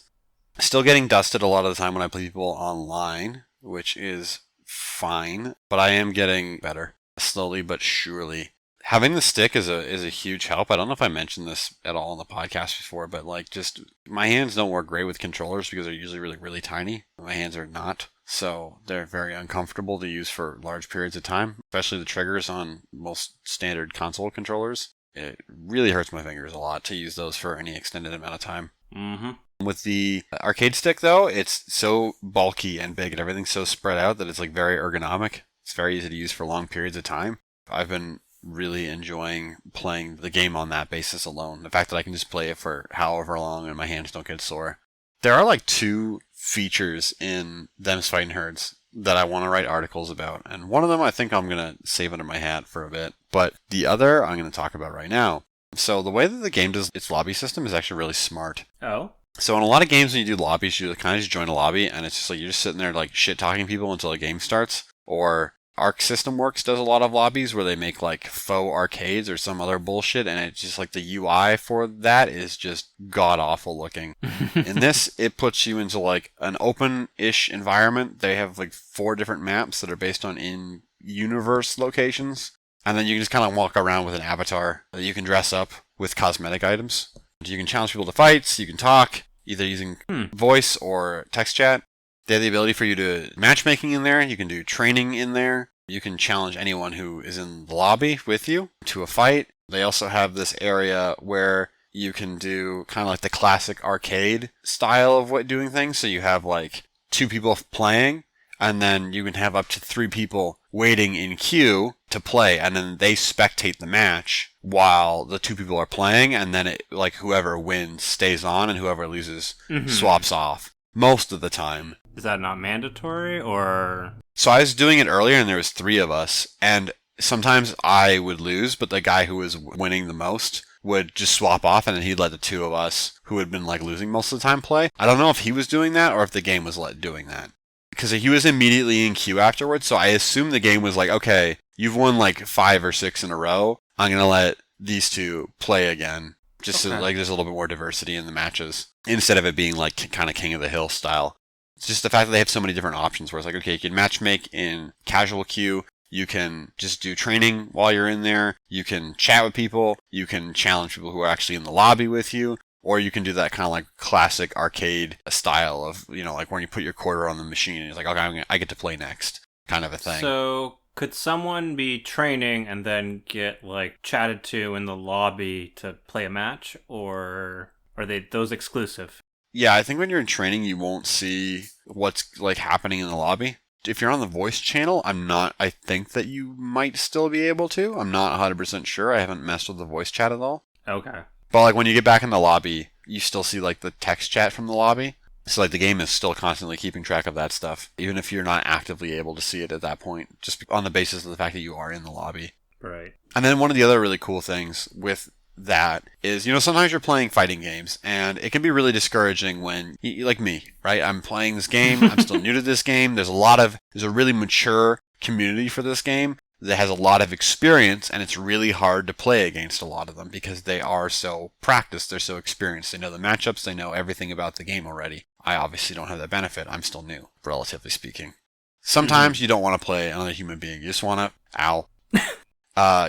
Still getting dusted a lot of the time when I play people online, which is fine, but I am getting better. Slowly but surely. Having the stick is a huge help. I don't know if I mentioned this at all on the podcast before, but like just my hands don't work great with controllers because they're usually really, really tiny. My hands are not, so they're very uncomfortable to use for large periods of time, especially the triggers on most standard console controllers. It really hurts my fingers a lot to use those for any extended amount of time. Mm-hmm. With the arcade stick, though, it's so bulky and big and everything's so spread out that it's like very ergonomic. It's very easy to use for long periods of time. I've been really enjoying playing the game on that basis alone. The fact that I can just play it for however long and my hands don't get sore. There are like 2 features in Them's Fightin' Herds that I want to write articles about. And one of them I think I'm going to save under my hat for a bit. But the other I'm going to talk about right now. So the way that the game does its lobby system is actually really smart. Oh? So in a lot of games when you do lobbies, you kind of just join a lobby and it's just like you're just sitting there like shit-talking people until the game starts. Or Arc System Works does a lot of lobbies where they make like faux arcades or some other bullshit, and it's just like the UI for that is just god-awful looking. In this, it puts you into like an open-ish environment. They have like 4 different maps that are based on in-universe locations, and then you can just kind of walk around with an avatar that you can dress up with cosmetic items. You can challenge people to fights, you can talk, either using voice or text chat. They have the ability for you to matchmaking in there. You can do training in there. You can challenge anyone who is in the lobby with you to a fight. They also have this area where you can do kind of like the classic arcade style of doing things. So you have like 2 people playing, and then you can have up to 3 people waiting in queue to play, and then they spectate the match while the 2 people are playing, and then it, like whoever wins stays on, and whoever loses swaps off. Most of the time. Is that not mandatory, or...? So I was doing it earlier, and there was 3 of us, and sometimes I would lose, but the guy who was winning the most would just swap off, and then he'd let the 2 of us who had been like losing most of the time play. I don't know if he was doing that, or if the game was doing that. Because he was immediately in queue afterwards, so I assume the game was like, okay, you've won like 5 or 6 in a row, I'm going to let these 2 play again. Just so like there's a little bit more diversity in the matches, instead of it being like kind of King of the Hill style. It's just the fact that they have so many different options where it's like, okay, you can matchmake in casual queue, you can just do training while you're in there, you can chat with people, you can challenge people who are actually in the lobby with you, or you can do that kind of like classic arcade style of, you know, like when you put your quarter on the machine and it's like, okay, I get to play next kind of a thing. So could someone be training and then get like chatted to in the lobby to play a match, or are they those exclusive? Yeah, I think when you're in training, you won't see what's like happening in the lobby. If you're on the voice channel, I think that you might still be able to. I'm not 100% sure. I haven't messed with the voice chat at all. Okay. But like when you get back in the lobby, you still see like the text chat from the lobby. So like the game is still constantly keeping track of that stuff, even if you're not actively able to see it at that point, just on the basis of the fact that you are in the lobby. Right. And then one of the other really cool things with that is, you know, sometimes you're playing fighting games and it can be really discouraging when you, like me, right? I'm playing this game. I'm still new to this game. There's a really mature community for this game that has a lot of experience, and it's really hard to play against a lot of them because they are so practiced. They're so experienced. They know the matchups. They know everything about the game already. I obviously don't have that benefit. I'm still new, relatively speaking. Sometimes you don't want to play another human being. You just want to,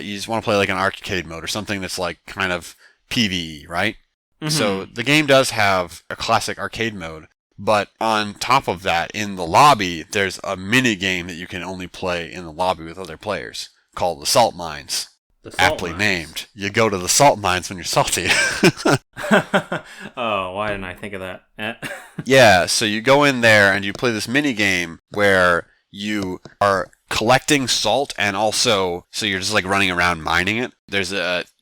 you just want to play like an arcade mode or something that's like kind of PvE, right? Mm-hmm. So the game does have a classic arcade mode, but on top of that, in the lobby, there's a mini game that you can only play in the lobby with other players called the Salt Mines. Aptly named. You go to the salt mines when you're salty. Oh, why didn't I think of that? Yeah, so you go in there and you play this mini game where you are collecting salt, and also, so you're just like running around mining it. There's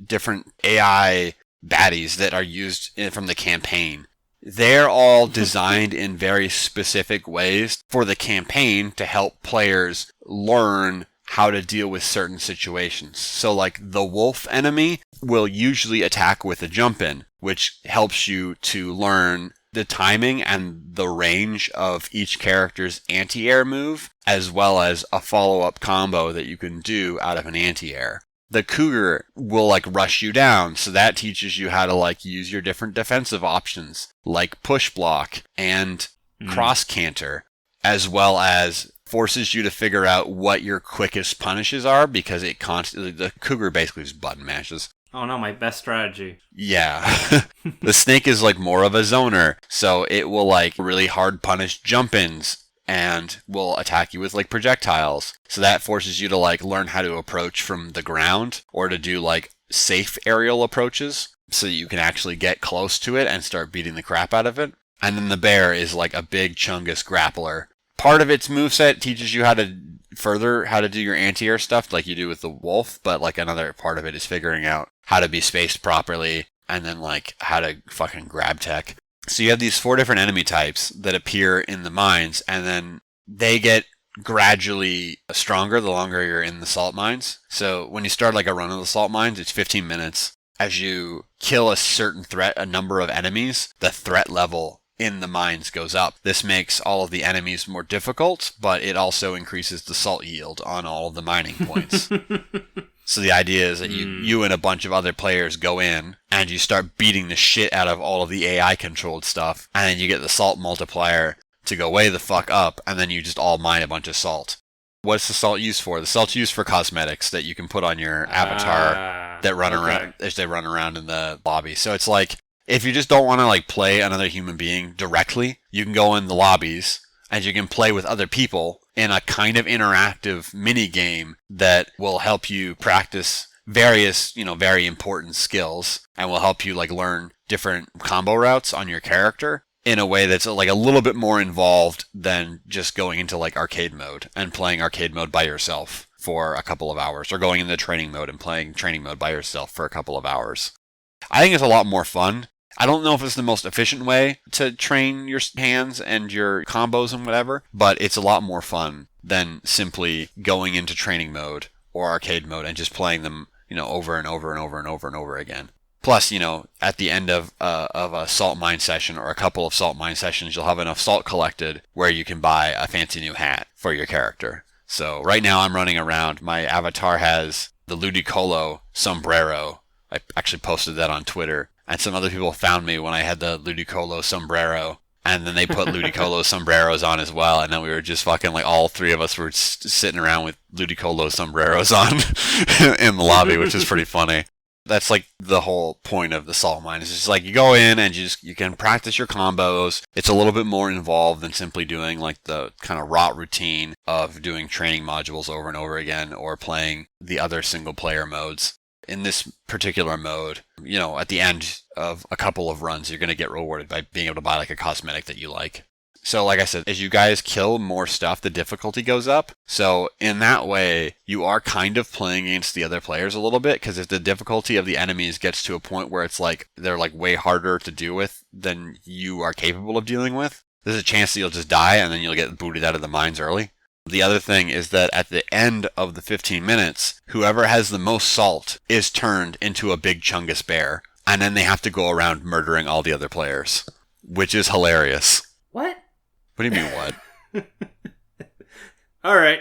different AI baddies that are used from the campaign. They're all designed in very specific ways for the campaign to help players learn how to deal with certain situations. So like the wolf enemy will usually attack with a jump in, which helps you to learn the timing and the range of each character's anti-air move, as well as a follow-up combo that you can do out of an anti-air. The cougar will like rush you down, so that teaches you how to like use your different defensive options, like push block and cross canter, as well as forces you to figure out what your quickest punishes are, because the cougar basically just button mashes. Oh no, my best strategy. Yeah. The snake is like more of a zoner, so it will like really hard punish jump-ins and will attack you with like projectiles. So that forces you to like learn how to approach from the ground, or to do like safe aerial approaches so you can actually get close to it and start beating the crap out of it. And then the bear is like a big Chungus grappler, part of its moveset teaches you how to do your anti-air stuff like you do with the wolf, but like another part of it is figuring out how to be spaced properly and then like how to fucking grab tech. So you have these 4 different enemy types that appear in the mines, and then they get gradually stronger the longer you're in the salt mines. So when you start like a run of the salt mines, it's 15 minutes. As you kill a certain threat, a number of enemies, the threat level in the mines goes up. This makes all of the enemies more difficult, but it also increases the salt yield on all of the mining points. So the idea is that you and a bunch of other players go in and you start beating the shit out of all of the AI controlled stuff, and then you get the salt multiplier to go way the fuck up, and then you just all mine a bunch of salt. What's the salt used for? The salt's used for cosmetics that you can put on your avatar that run around as they run around in the lobby. So it's like, if you just don't want to like play another human being directly, you can go in the lobbies and you can play with other people in a kind of interactive mini game that will help you practice various, very important skills and will help you like learn different combo routes on your character in a way that's like a little bit more involved than just going into like arcade mode and playing arcade mode by yourself for a couple of hours, or going into training mode and playing training mode by yourself for a couple of hours. I think it's a lot more fun. I don't know if it's the most efficient way to train your hands and your combos and whatever, but it's a lot more fun than simply going into training mode or arcade mode and just playing them, over and over and over and over and over again. Plus, at the end of a salt mine session or a couple of salt mine sessions, you'll have enough salt collected where you can buy a fancy new hat for your character. So right now I'm running around. My avatar has the Ludicolo sombrero. I actually posted that on Twitter. And some other people found me when I had the Ludicolo sombrero. And then they put Ludicolo sombreros on as well. And then we were just fucking like, all 3 of us were sitting around with Ludicolo sombreros on in the lobby, which is pretty funny. That's like the whole point of the salt mine. It's just like you go in and you can practice your combos. It's a little bit more involved than simply doing like the kind of rot routine of doing training modules over and over again or playing the other single player modes. In this particular mode, at the end of a couple of runs, you're going to get rewarded by being able to buy like a cosmetic that you like. So like I said, as you guys kill more stuff, the difficulty goes up. So in that way, you are kind of playing against the other players a little bit, because if the difficulty of the enemies gets to a point where it's like they're like way harder to deal with than you are capable of dealing with, there's a chance that you'll just die and then you'll get booted out of the mines early. The other thing is that at the end of the 15 minutes, whoever has the most salt is turned into a big Chungus bear, and then they have to go around murdering all the other players, which is hilarious. What? What do you mean, what? All right.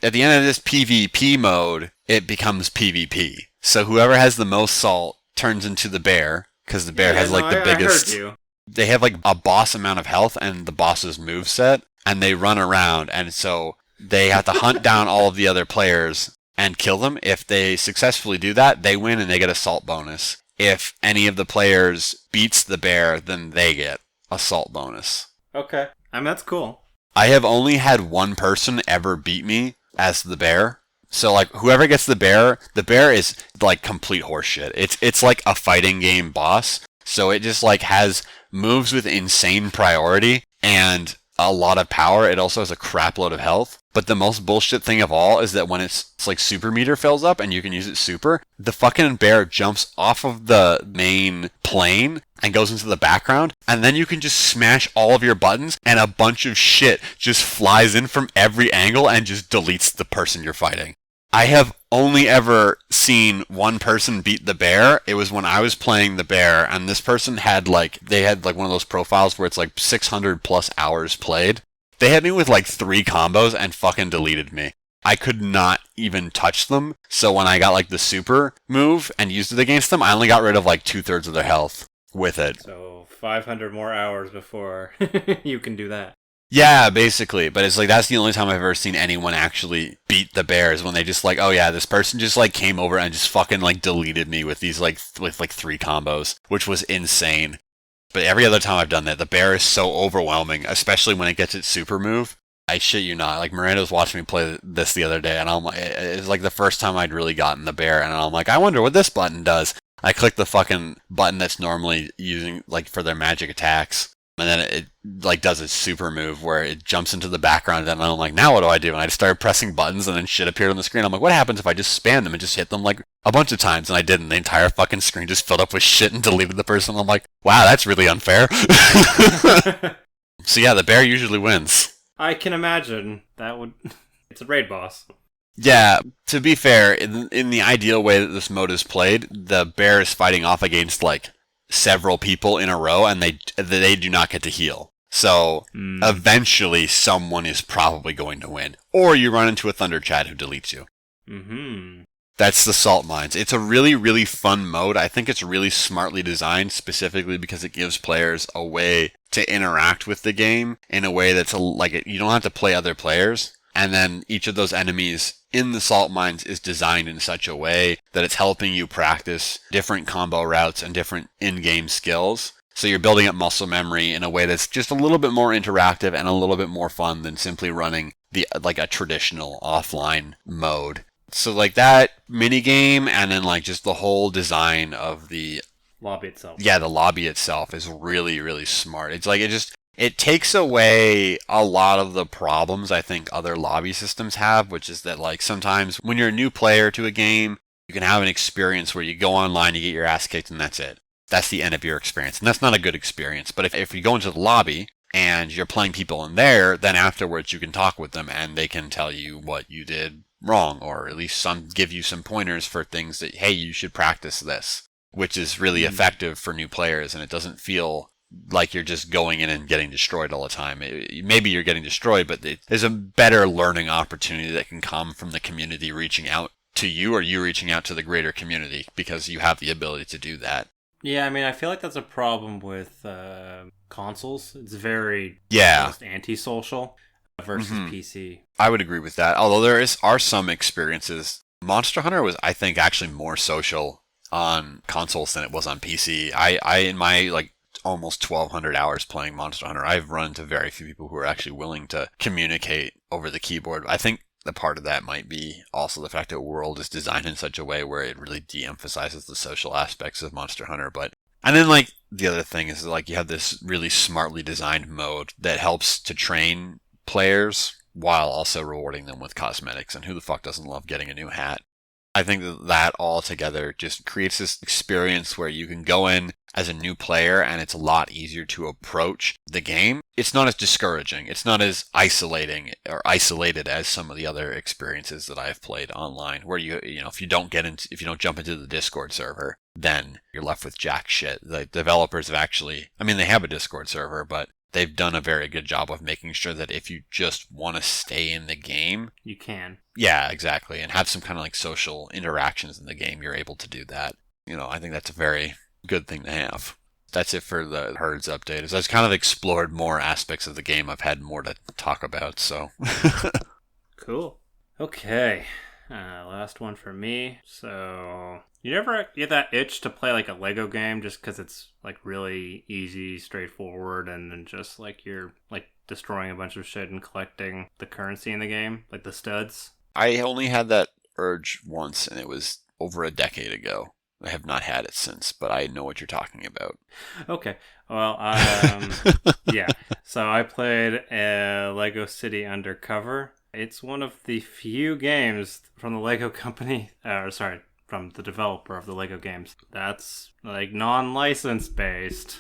At the end of this PvP mode, it becomes PvP. So whoever has the most salt turns into the bear, because the bear has like the biggest... I heard you. They have like a boss amount of health and the boss's moveset, and they run around, and so they have to hunt down all of the other players and kill them. If they successfully do that, they win and they get a salt bonus. If any of the players beats the bear, then they get a salt bonus. Okay. That's cool. I have only had one person ever beat me as the bear. So like whoever gets the bear is like complete horseshit. It's like a fighting game boss. So it just like has moves with insane priority and a lot of power. It also has a crap load of health. But the most bullshit thing of all is that when it's like super meter fills up and you can use it super, the fucking bear jumps off of the main plane and goes into the background, and then you can just smash all of your buttons and a bunch of shit just flies in from every angle and just deletes the person you're fighting. I have only ever seen one person beat the bear. It was when I was playing the bear, and this person had like one of those profiles where it's like 600 plus hours played. They had me with like 3 combos and fucking deleted me. I could not even touch them. So when I got like the super move and used it against them, I only got rid of like 2/3 of their health with it. So 500 more hours before you can do that. Yeah, basically. But it's like, that's the only time I've ever seen anyone actually beat the bear, is when they just like, oh yeah, this person just like came over and just fucking like deleted me with these like, with like 3 combos, which was insane. But every other time I've done that, the bear is so overwhelming, especially when it gets its super move. I shit you not. Like, Miranda was watching me play this the other day, and I'm like, it's like the first time I'd really gotten the bear, and I'm like, I wonder what this button does. I clicked the fucking button that's normally using, like, for their magic attacks, And then it like does its super move where it jumps into the background, and I'm like, now what do I do? And I just started pressing buttons, and then shit appeared on the screen. I'm like, what happens if I just spam them and just hit them like a bunch of times? And I did, and the entire fucking screen just filled up with shit and deleted the person. I'm like, wow, that's really unfair. So yeah, the bear usually wins. I can imagine. It's a raid boss. Yeah, to be fair, in the ideal way that this mode is played, the bear is fighting off against like several people in a row, and they do not get to heal. So eventually someone is probably going to win. Or you run into a Thunder Chad who deletes you. Mm-hmm. That's the salt mines. It's a really, really fun mode. I think it's really smartly designed, specifically because it gives players a way to interact with the game in a way that's you don't have to play other players. And then each of those enemies in the salt mines is designed in such a way that it's helping you practice different combo routes and different in-game skills. So you're building up muscle memory in a way that's just a little bit more interactive and a little bit more fun than simply running a traditional offline mode. So like that mini game, and then like just the whole design of the lobby itself. Yeah, the lobby itself is really, really smart. It's like it takes away a lot of the problems I think other lobby systems have, which is that like sometimes when you're a new player to a game, you can have an experience where you go online, you get your ass kicked, and that's it. That's the end of your experience. And that's not a good experience. But if you go into the lobby and you're playing people in there, then afterwards you can talk with them and they can tell you what you did wrong, or at least give you some pointers for things that, hey, you should practice this, which is really effective for new players, and it doesn't feel like you're just going in and getting destroyed all the time. Maybe you're getting destroyed, but there's a better learning opportunity that can come from the community reaching out to you, or you reaching out to the greater community, because you have the ability to do that. Yeah, I mean, I feel like that's a problem with consoles. It's very almost antisocial versus PC. I would agree with that, although there are some experiences. Monster Hunter was, I think, actually more social on consoles than it was on PC. I in my almost 1,200 hours playing Monster Hunter, I've run into very few people who are actually willing to communicate over the keyboard. I think the part of that might be also the fact that World is designed in such a way where it really de-emphasizes the social aspects of Monster Hunter. And then the other thing is you have this really smartly designed mode that helps to train players while also rewarding them with cosmetics. And who the fuck doesn't love getting a new hat? I think that all together just creates this experience where you can go in as a new player and it's a lot easier to approach the game. It's not as discouraging. It's not as isolated as some of the other experiences that I've played online, where if you don't jump into the Discord server, then you're left with jack shit. The developers have they have a Discord server, but they've done a very good job of making sure that if you just want to stay in the game, you can. Yeah, exactly. And have some kind of social interactions in the game, you're able to do that. I think that's a very good thing to have. That's it for the Herds update. As I've kind of explored more aspects of the game, I've had more to talk about, so. Cool. Okay. Last one for me. So, you never get that itch to play a Lego game just because it's really easy, straightforward, and then just you're destroying a bunch of shit and collecting the currency in the game, the studs? I only had that urge once, and it was over a decade ago. I have not had it since, but I know what you're talking about. Okay. Well, yeah. So I played Lego City Undercover. It's one of the few games from the Lego company, from the developer of the Lego games, that's non-licensed based.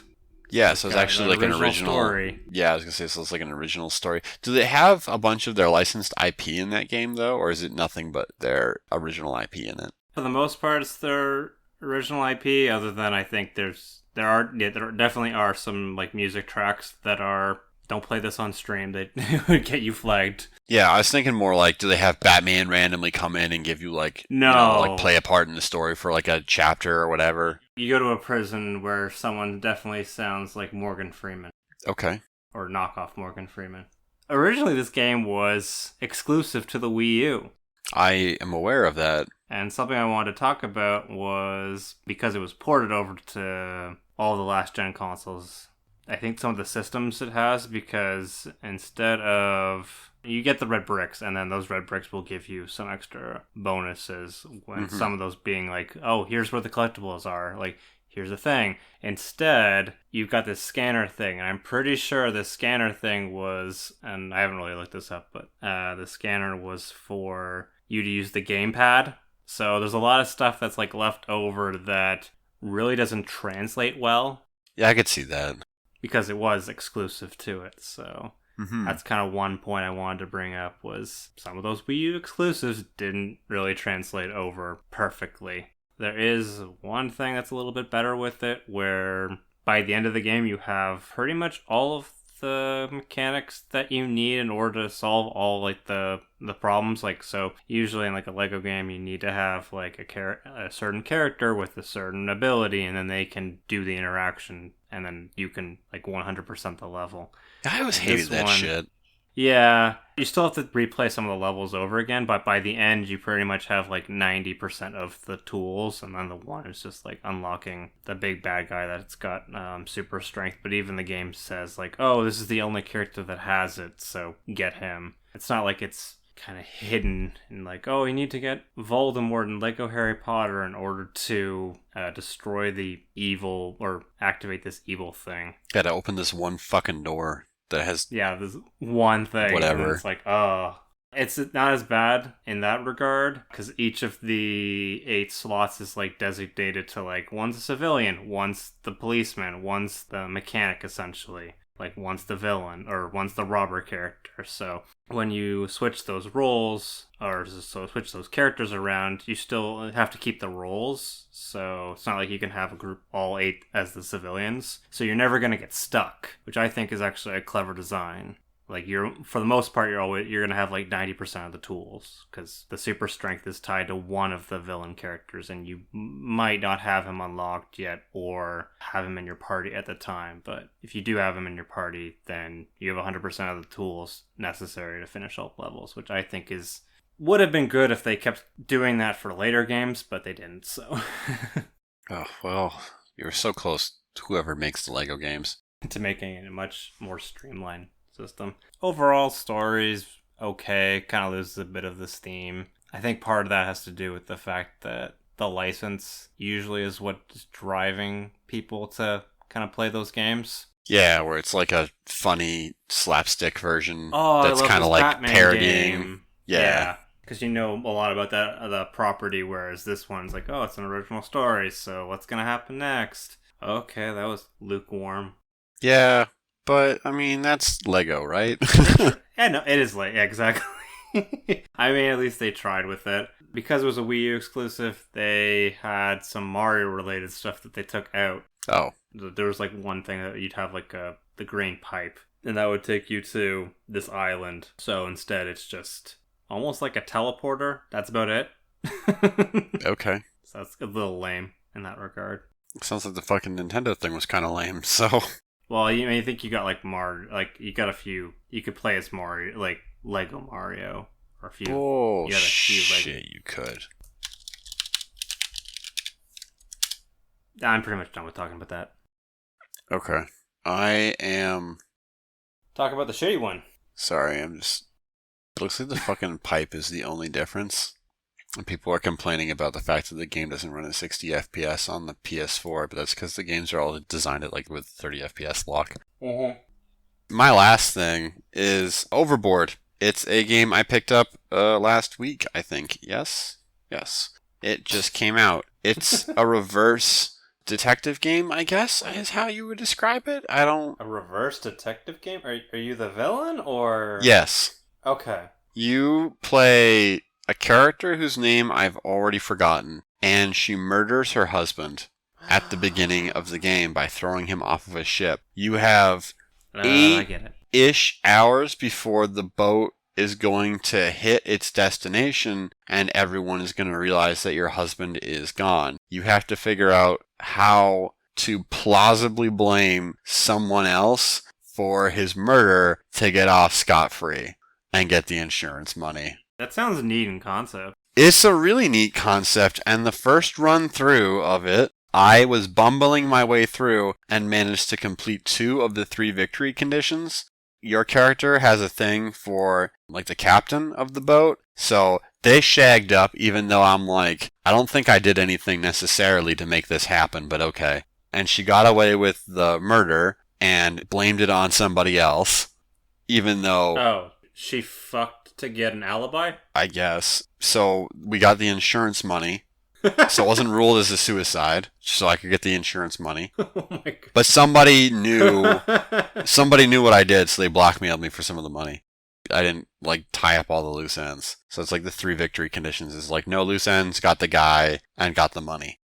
Yeah, so it's actually an original story. Yeah, I was gonna say, so it's an original story. Do they have a bunch of their licensed IP in that game though, or is it nothing but their original IP in it? For the most part, it's their original IP. Other than I think there definitely are some music tracks that are don't play this on stream. They would get you flagged. Yeah, I was thinking more do they have Batman randomly come in and give you no, play a part in the story for a chapter or whatever? You go to a prison where someone definitely sounds like Morgan Freeman. Okay. Or knockoff Morgan Freeman. Originally, this game was exclusive to the Wii U. I am aware of that. And something I wanted to talk about was because it was ported over to all the last-gen consoles. I think some of the systems it has, because instead of... You get the red bricks, and then those red bricks will give you some extra bonuses. When some of those being oh, here's where the collectibles are. here's the thing. Instead, you've got this scanner thing, and I'm pretty sure the scanner thing was, and I haven't really looked this up, but the scanner was for you to use the gamepad. So there's a lot of stuff that's like left over that really doesn't translate well. Yeah, I could see that. Because it was exclusive to it, so that's kind of one point I wanted to bring up was some of those Wii U exclusives didn't really translate over perfectly. There is one thing that's a little bit better with it, where by the end of the game you have pretty much all of the mechanics that you need in order to solve all like the problems. Like, so usually in like a Lego game you need to have like a certain character with a certain ability, and then they can do the interaction, and then you can like 100% the level. I always hated that shit. Yeah, you still have to replay some of the levels over again, but by the end you pretty much have like 90% of the tools, and then the one is just like unlocking the big bad guy that's got super strength. But even the game says like, oh, this is the only character that has it, so get him. It's not like it's kind of hidden and like, oh, you need to get Voldemort and Lego Harry Potter in order to destroy the evil or activate this evil thing. Gotta open this one fucking door that has this one thing. Whatever. It's like, oh, it's not as bad in that regard because each of the 8 slots is like designated to like one's a civilian, one's the policeman, one's the mechanic essentially. Like one's the villain or one's the robber character. So when you switch those roles or switch those characters around, you still have to keep the roles. So it's not like you can have a group all 8 as the civilians. So you're never going to get stuck, which I think is actually a clever design. Like for the most part, you're gonna have like 90% of the tools because the super strength is tied to one of the villain characters, and you might not have him unlocked yet or have him in your party at the time. But if you do have him in your party, then you have 100% of the tools necessary to finish all levels, which I think would have been good if they kept doing that for later games, but they didn't. So, oh well, you're so close to whoever makes the Lego games to making it a much more streamlined system. Overall, story's okay, kind of loses a bit of this theme. I think part of that has to do with the fact that the license usually is what's driving people to kind of play those games. Yeah, where it's like a funny slapstick version that's kind of like Batman parodying. Game. Yeah. Because you know a lot about the property, whereas this one's like, oh, it's an original story, so what's going to happen next? Okay, that was lukewarm. Yeah. But, I mean, that's Lego, right? Yeah, no, it is Lego. Yeah, exactly. I mean, at least they tried with it. Because it was a Wii U exclusive, they had some Mario-related stuff that they took out. Oh. There was, like, one thing that you'd have, like, the green pipe. And that would take you to this island. So instead, it's just almost like a teleporter. That's about it. Okay. So that's a little lame in that regard. Sounds like the fucking Nintendo thing was kind of lame, so... Well, I think you got like Mario, like you got a few. You could play as Mario, like Lego Mario, or a few. Oh shit! You could. I'm pretty much done with talking about that. Okay, I am. Talk about the shitty one. Sorry, I'm just. It looks like the fucking pipe is the only difference. And people are complaining about the fact that the game doesn't run at 60 FPS on the PS4, but that's because the games are all designed at like with 30 FPS lock. Mm-hmm. My last thing is Overboard. It's a game I picked up last week, I think. Yes? Yes. It just came out. It's a reverse detective game, I guess, is how you would describe it. A reverse detective game? Are you the villain, or...? Yes. Okay. You play a character whose name I've already forgotten, and she murders her husband at the beginning of the game by throwing him off of a ship. You have 8-ish hours before the boat is going to hit its destination, and everyone is going to realize that your husband is gone. You have to figure out how to plausibly blame someone else for his murder to get off scot-free and get the insurance money. That sounds neat in concept. It's a really neat concept, and the first run through of it, I was bumbling my way through and managed to complete 2 of the 3 victory conditions. Your character has a thing for, like, the captain of the boat, So they shagged up, even though I'm like, I don't think I did anything necessarily to make this happen, but okay. And she got away with the murder and blamed it on somebody else, even though... Oh, she fucked to get an alibi? I guess. So we got the insurance money. So it wasn't ruled as a suicide, so I could get the insurance money. Oh my god. But somebody knew what I did, so they blackmailed me for some of the money. I didn't, like, tie up all the loose ends. So it's like the 3 victory conditions is like, no loose ends, got the guy, and got the money.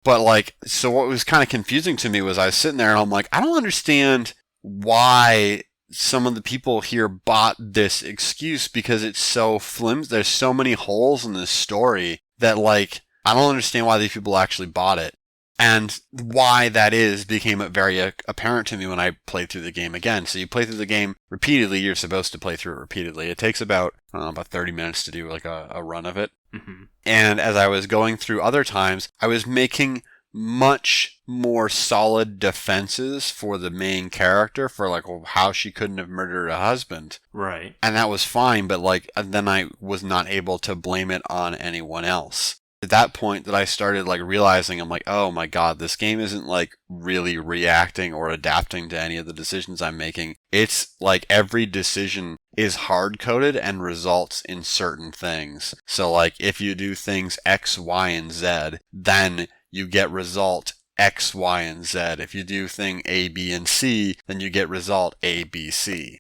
But, like, so what was kind of confusing to me was I was sitting there and I'm like, I don't understand why some of the people here bought this excuse, because it's so flimsy. There's so many holes in this story that, like, I don't understand why these people actually bought it. And why that is became very apparent to me when I played through the game again. So you play through the game repeatedly. You're supposed to play through it repeatedly. It takes about 30 minutes to do like a run of it. Mm-hmm. And as I was going through other times, I was making much more solid defenses for the main character, for like how she couldn't have murdered a husband. Right. And that was fine, but like then I was not able to blame it on anyone else. At that point that I started like realizing, I'm like, oh my god, this game isn't like really reacting or adapting to any of the decisions I'm making. It's like every decision is hard-coded and results in certain things. So like if you do things X, Y, and Z, then you get result X, Y, and Z. If you do thing A, B, and C, then you get result A, B, C.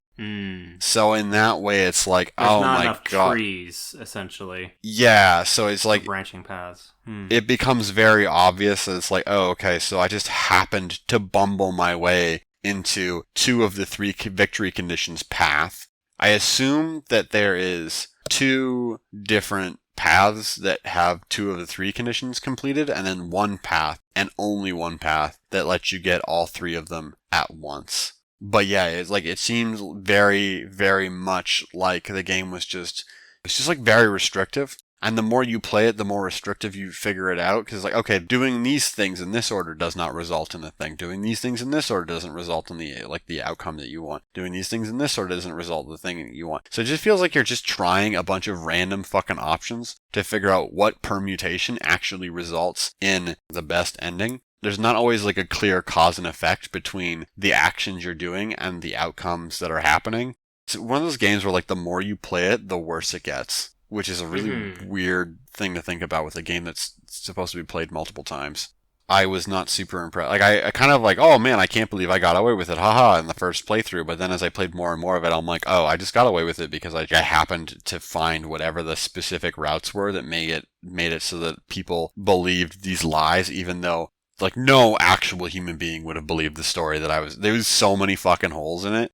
So in that way, it's like, There's oh not my enough god. trees, essentially. Yeah, so it's like Branching paths. it becomes very obvious that it's like, oh, okay, so I just happened to bumble my way into 2 of the 3 victory conditions path. I assume that there is 2 different paths that have 2 of the 3 conditions completed, and then 1 path, and only 1 path, that lets you get all 3 of them at once. But yeah, it's like, it seems very, very much like the game was it's just like very restrictive. And the more you play it, the more restrictive you figure it out. Because like, okay, doing these things in this order does not result in a thing. Doing these things in this order doesn't result in the outcome that you want. Doing these things in this order doesn't result in the thing that you want. So it just feels like you're just trying a bunch of random fucking options to figure out what permutation actually results in the best ending. There's not always like a clear cause and effect between the actions you're doing and the outcomes that are happening. It's one of those games where like the more you play it, the worse it gets, which is a really weird thing to think about with a game that's supposed to be played multiple times. I was not super impressed. Like I kind of like, oh man, I can't believe I got away with it, haha, in the first playthrough. But then as I played more and more of it, I'm like, oh, I just got away with it because I happened to find whatever the specific routes were that made it so that people believed these lies, even though like no actual human being would have believed the story that there was so many fucking holes in it.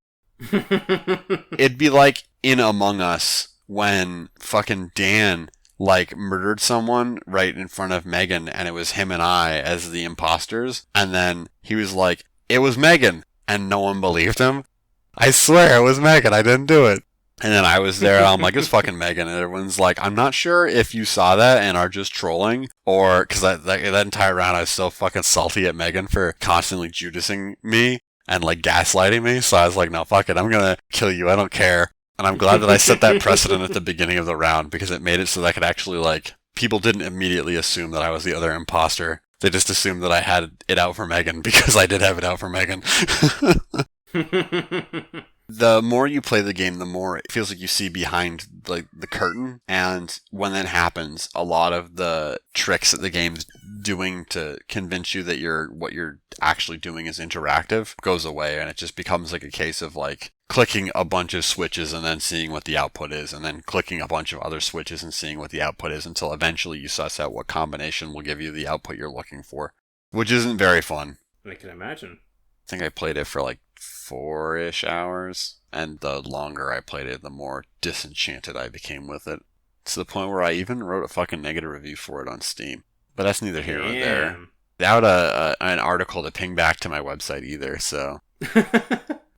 It'd be like in Among Us when fucking Dan like murdered someone right in front of Megan, and it was him and I as the imposters, and then he was like, it was Megan, and no one believed him. I swear it was Megan, I didn't do it. And then I was there, and I'm like, it's fucking Megan. And everyone's like, I'm not sure if you saw that and are just trolling, or, because that entire round I was so fucking salty at Megan for constantly Judasing me and like gaslighting me. So I was like, no, fuck it, I'm gonna kill you, I don't care. And I'm glad that I set that precedent at the beginning of the round, because it made it so that I could actually like, people didn't immediately assume that I was the other imposter. They just assumed that I had it out for Megan, because I did have it out for Megan. The more you play the game, the more it feels like you see behind like the curtain, and when that happens, a lot of the tricks that the game's doing to convince you that what you're actually doing is interactive goes away, and it just becomes like a case of like clicking a bunch of switches and then seeing what the output is, and then clicking a bunch of other switches and seeing what the output is, until eventually you suss out what combination will give you the output you're looking for, which isn't very fun. I can imagine. I think I played it for like 4-ish hours, and the longer I played it, the more disenchanted I became with it, to the point where I even wrote a fucking negative review for it on Steam. But that's neither here nor there. Without an article to ping back to my website either, so...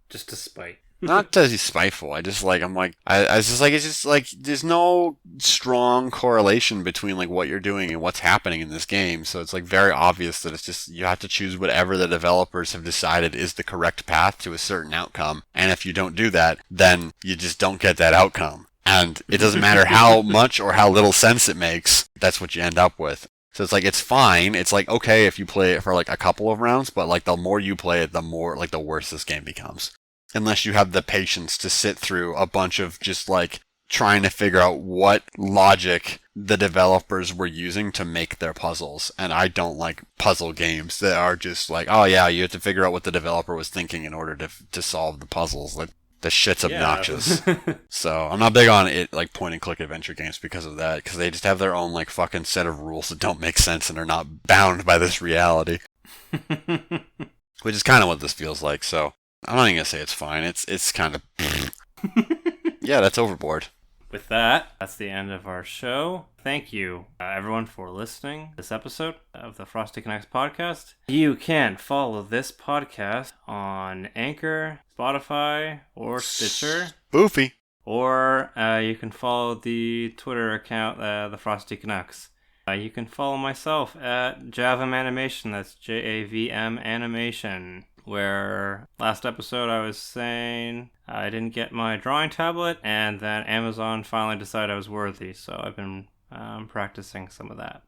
Just to spite. Not to be spiteful, I just like, it's just like, there's no strong correlation between like what you're doing and what's happening in this game, so it's like very obvious that it's just, you have to choose whatever the developers have decided is the correct path to a certain outcome, and if you don't do that, then you just don't get that outcome. And it doesn't matter how much or how little sense it makes, that's what you end up with. So it's like, it's fine. It's like, okay if you play it for like a couple of rounds, but like the more you play it, the more like the worse this game becomes. Unless you have the patience to sit through a bunch of just like trying to figure out what logic the developers were using to make their puzzles. And I don't like puzzle games that are just like, oh yeah, you have to figure out what the developer was thinking in order to solve the puzzles. Like, the shit's obnoxious. So I'm not big on it, like point and click adventure games because of that, because they just have their own like fucking set of rules that don't make sense and are not bound by this reality. Which is kind of what this feels like. So I'm not even gonna say it's fine. It's kind of yeah, that's Overboard. With that, that's the end of our show. Thank you, everyone, for listening to this episode of the Frosty Canucks podcast. You can follow this podcast on Anchor, Spotify, or Stitcher. Boofy. Or you can follow the Twitter account, the Frosty Canucks. You can follow myself at Javm Animation. That's JAVM Animation. Where last episode I was saying I didn't get my drawing tablet, and then Amazon finally decided I was worthy, so I've been practicing some of that.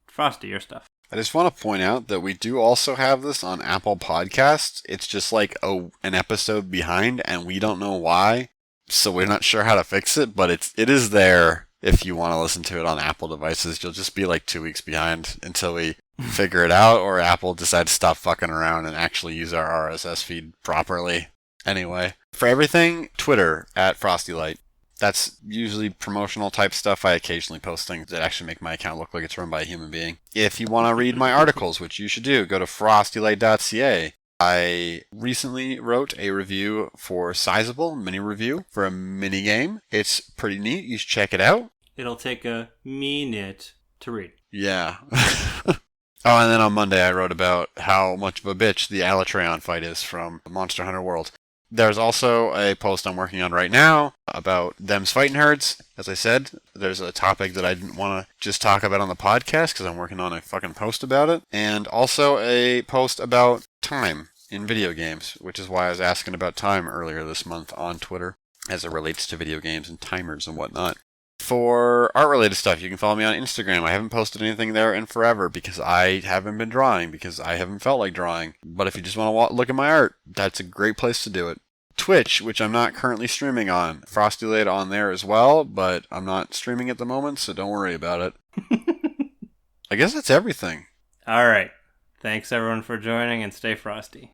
Frosty, your stuff. I just want to point out that we do also have this on Apple Podcasts. It's just like an episode behind, and we don't know why, so we're not sure how to fix it, but it is there if you want to listen to it on Apple devices. You'll just be like 2 weeks behind until we figure it out, or Apple decides to stop fucking around and actually use our RSS feed properly. Anyway, for everything, Twitter at FrostyLight. That's usually promotional type stuff. I occasionally post things that actually make my account look like it's run by a human being. If you want to read my articles, which you should do, go to frostylight.ca. I recently wrote a review for Sizable, mini review for a mini game. It's pretty neat. You should check it out. It'll take a minute to read. Yeah. Oh, and then on Monday I wrote about how much of a bitch the Alatreon fight is from Monster Hunter World. There's also a post I'm working on right now about them's fighting herds. As I said, there's a topic that I didn't want to just talk about on the podcast because I'm working on a fucking post about it. And also a post about time in video games, which is why I was asking about time earlier this month on Twitter as it relates to video games and timers and whatnot. For art-related stuff, you can follow me on Instagram. I haven't posted anything there in forever because I haven't been drawing, because I haven't felt like drawing. But if you just want to look at my art, that's a great place to do it. Twitch, which I'm not currently streaming on. FrostyLight on there as well, but I'm not streaming at the moment, so don't worry about it. I guess that's everything. All right. Thanks, everyone, for joining, and stay frosty.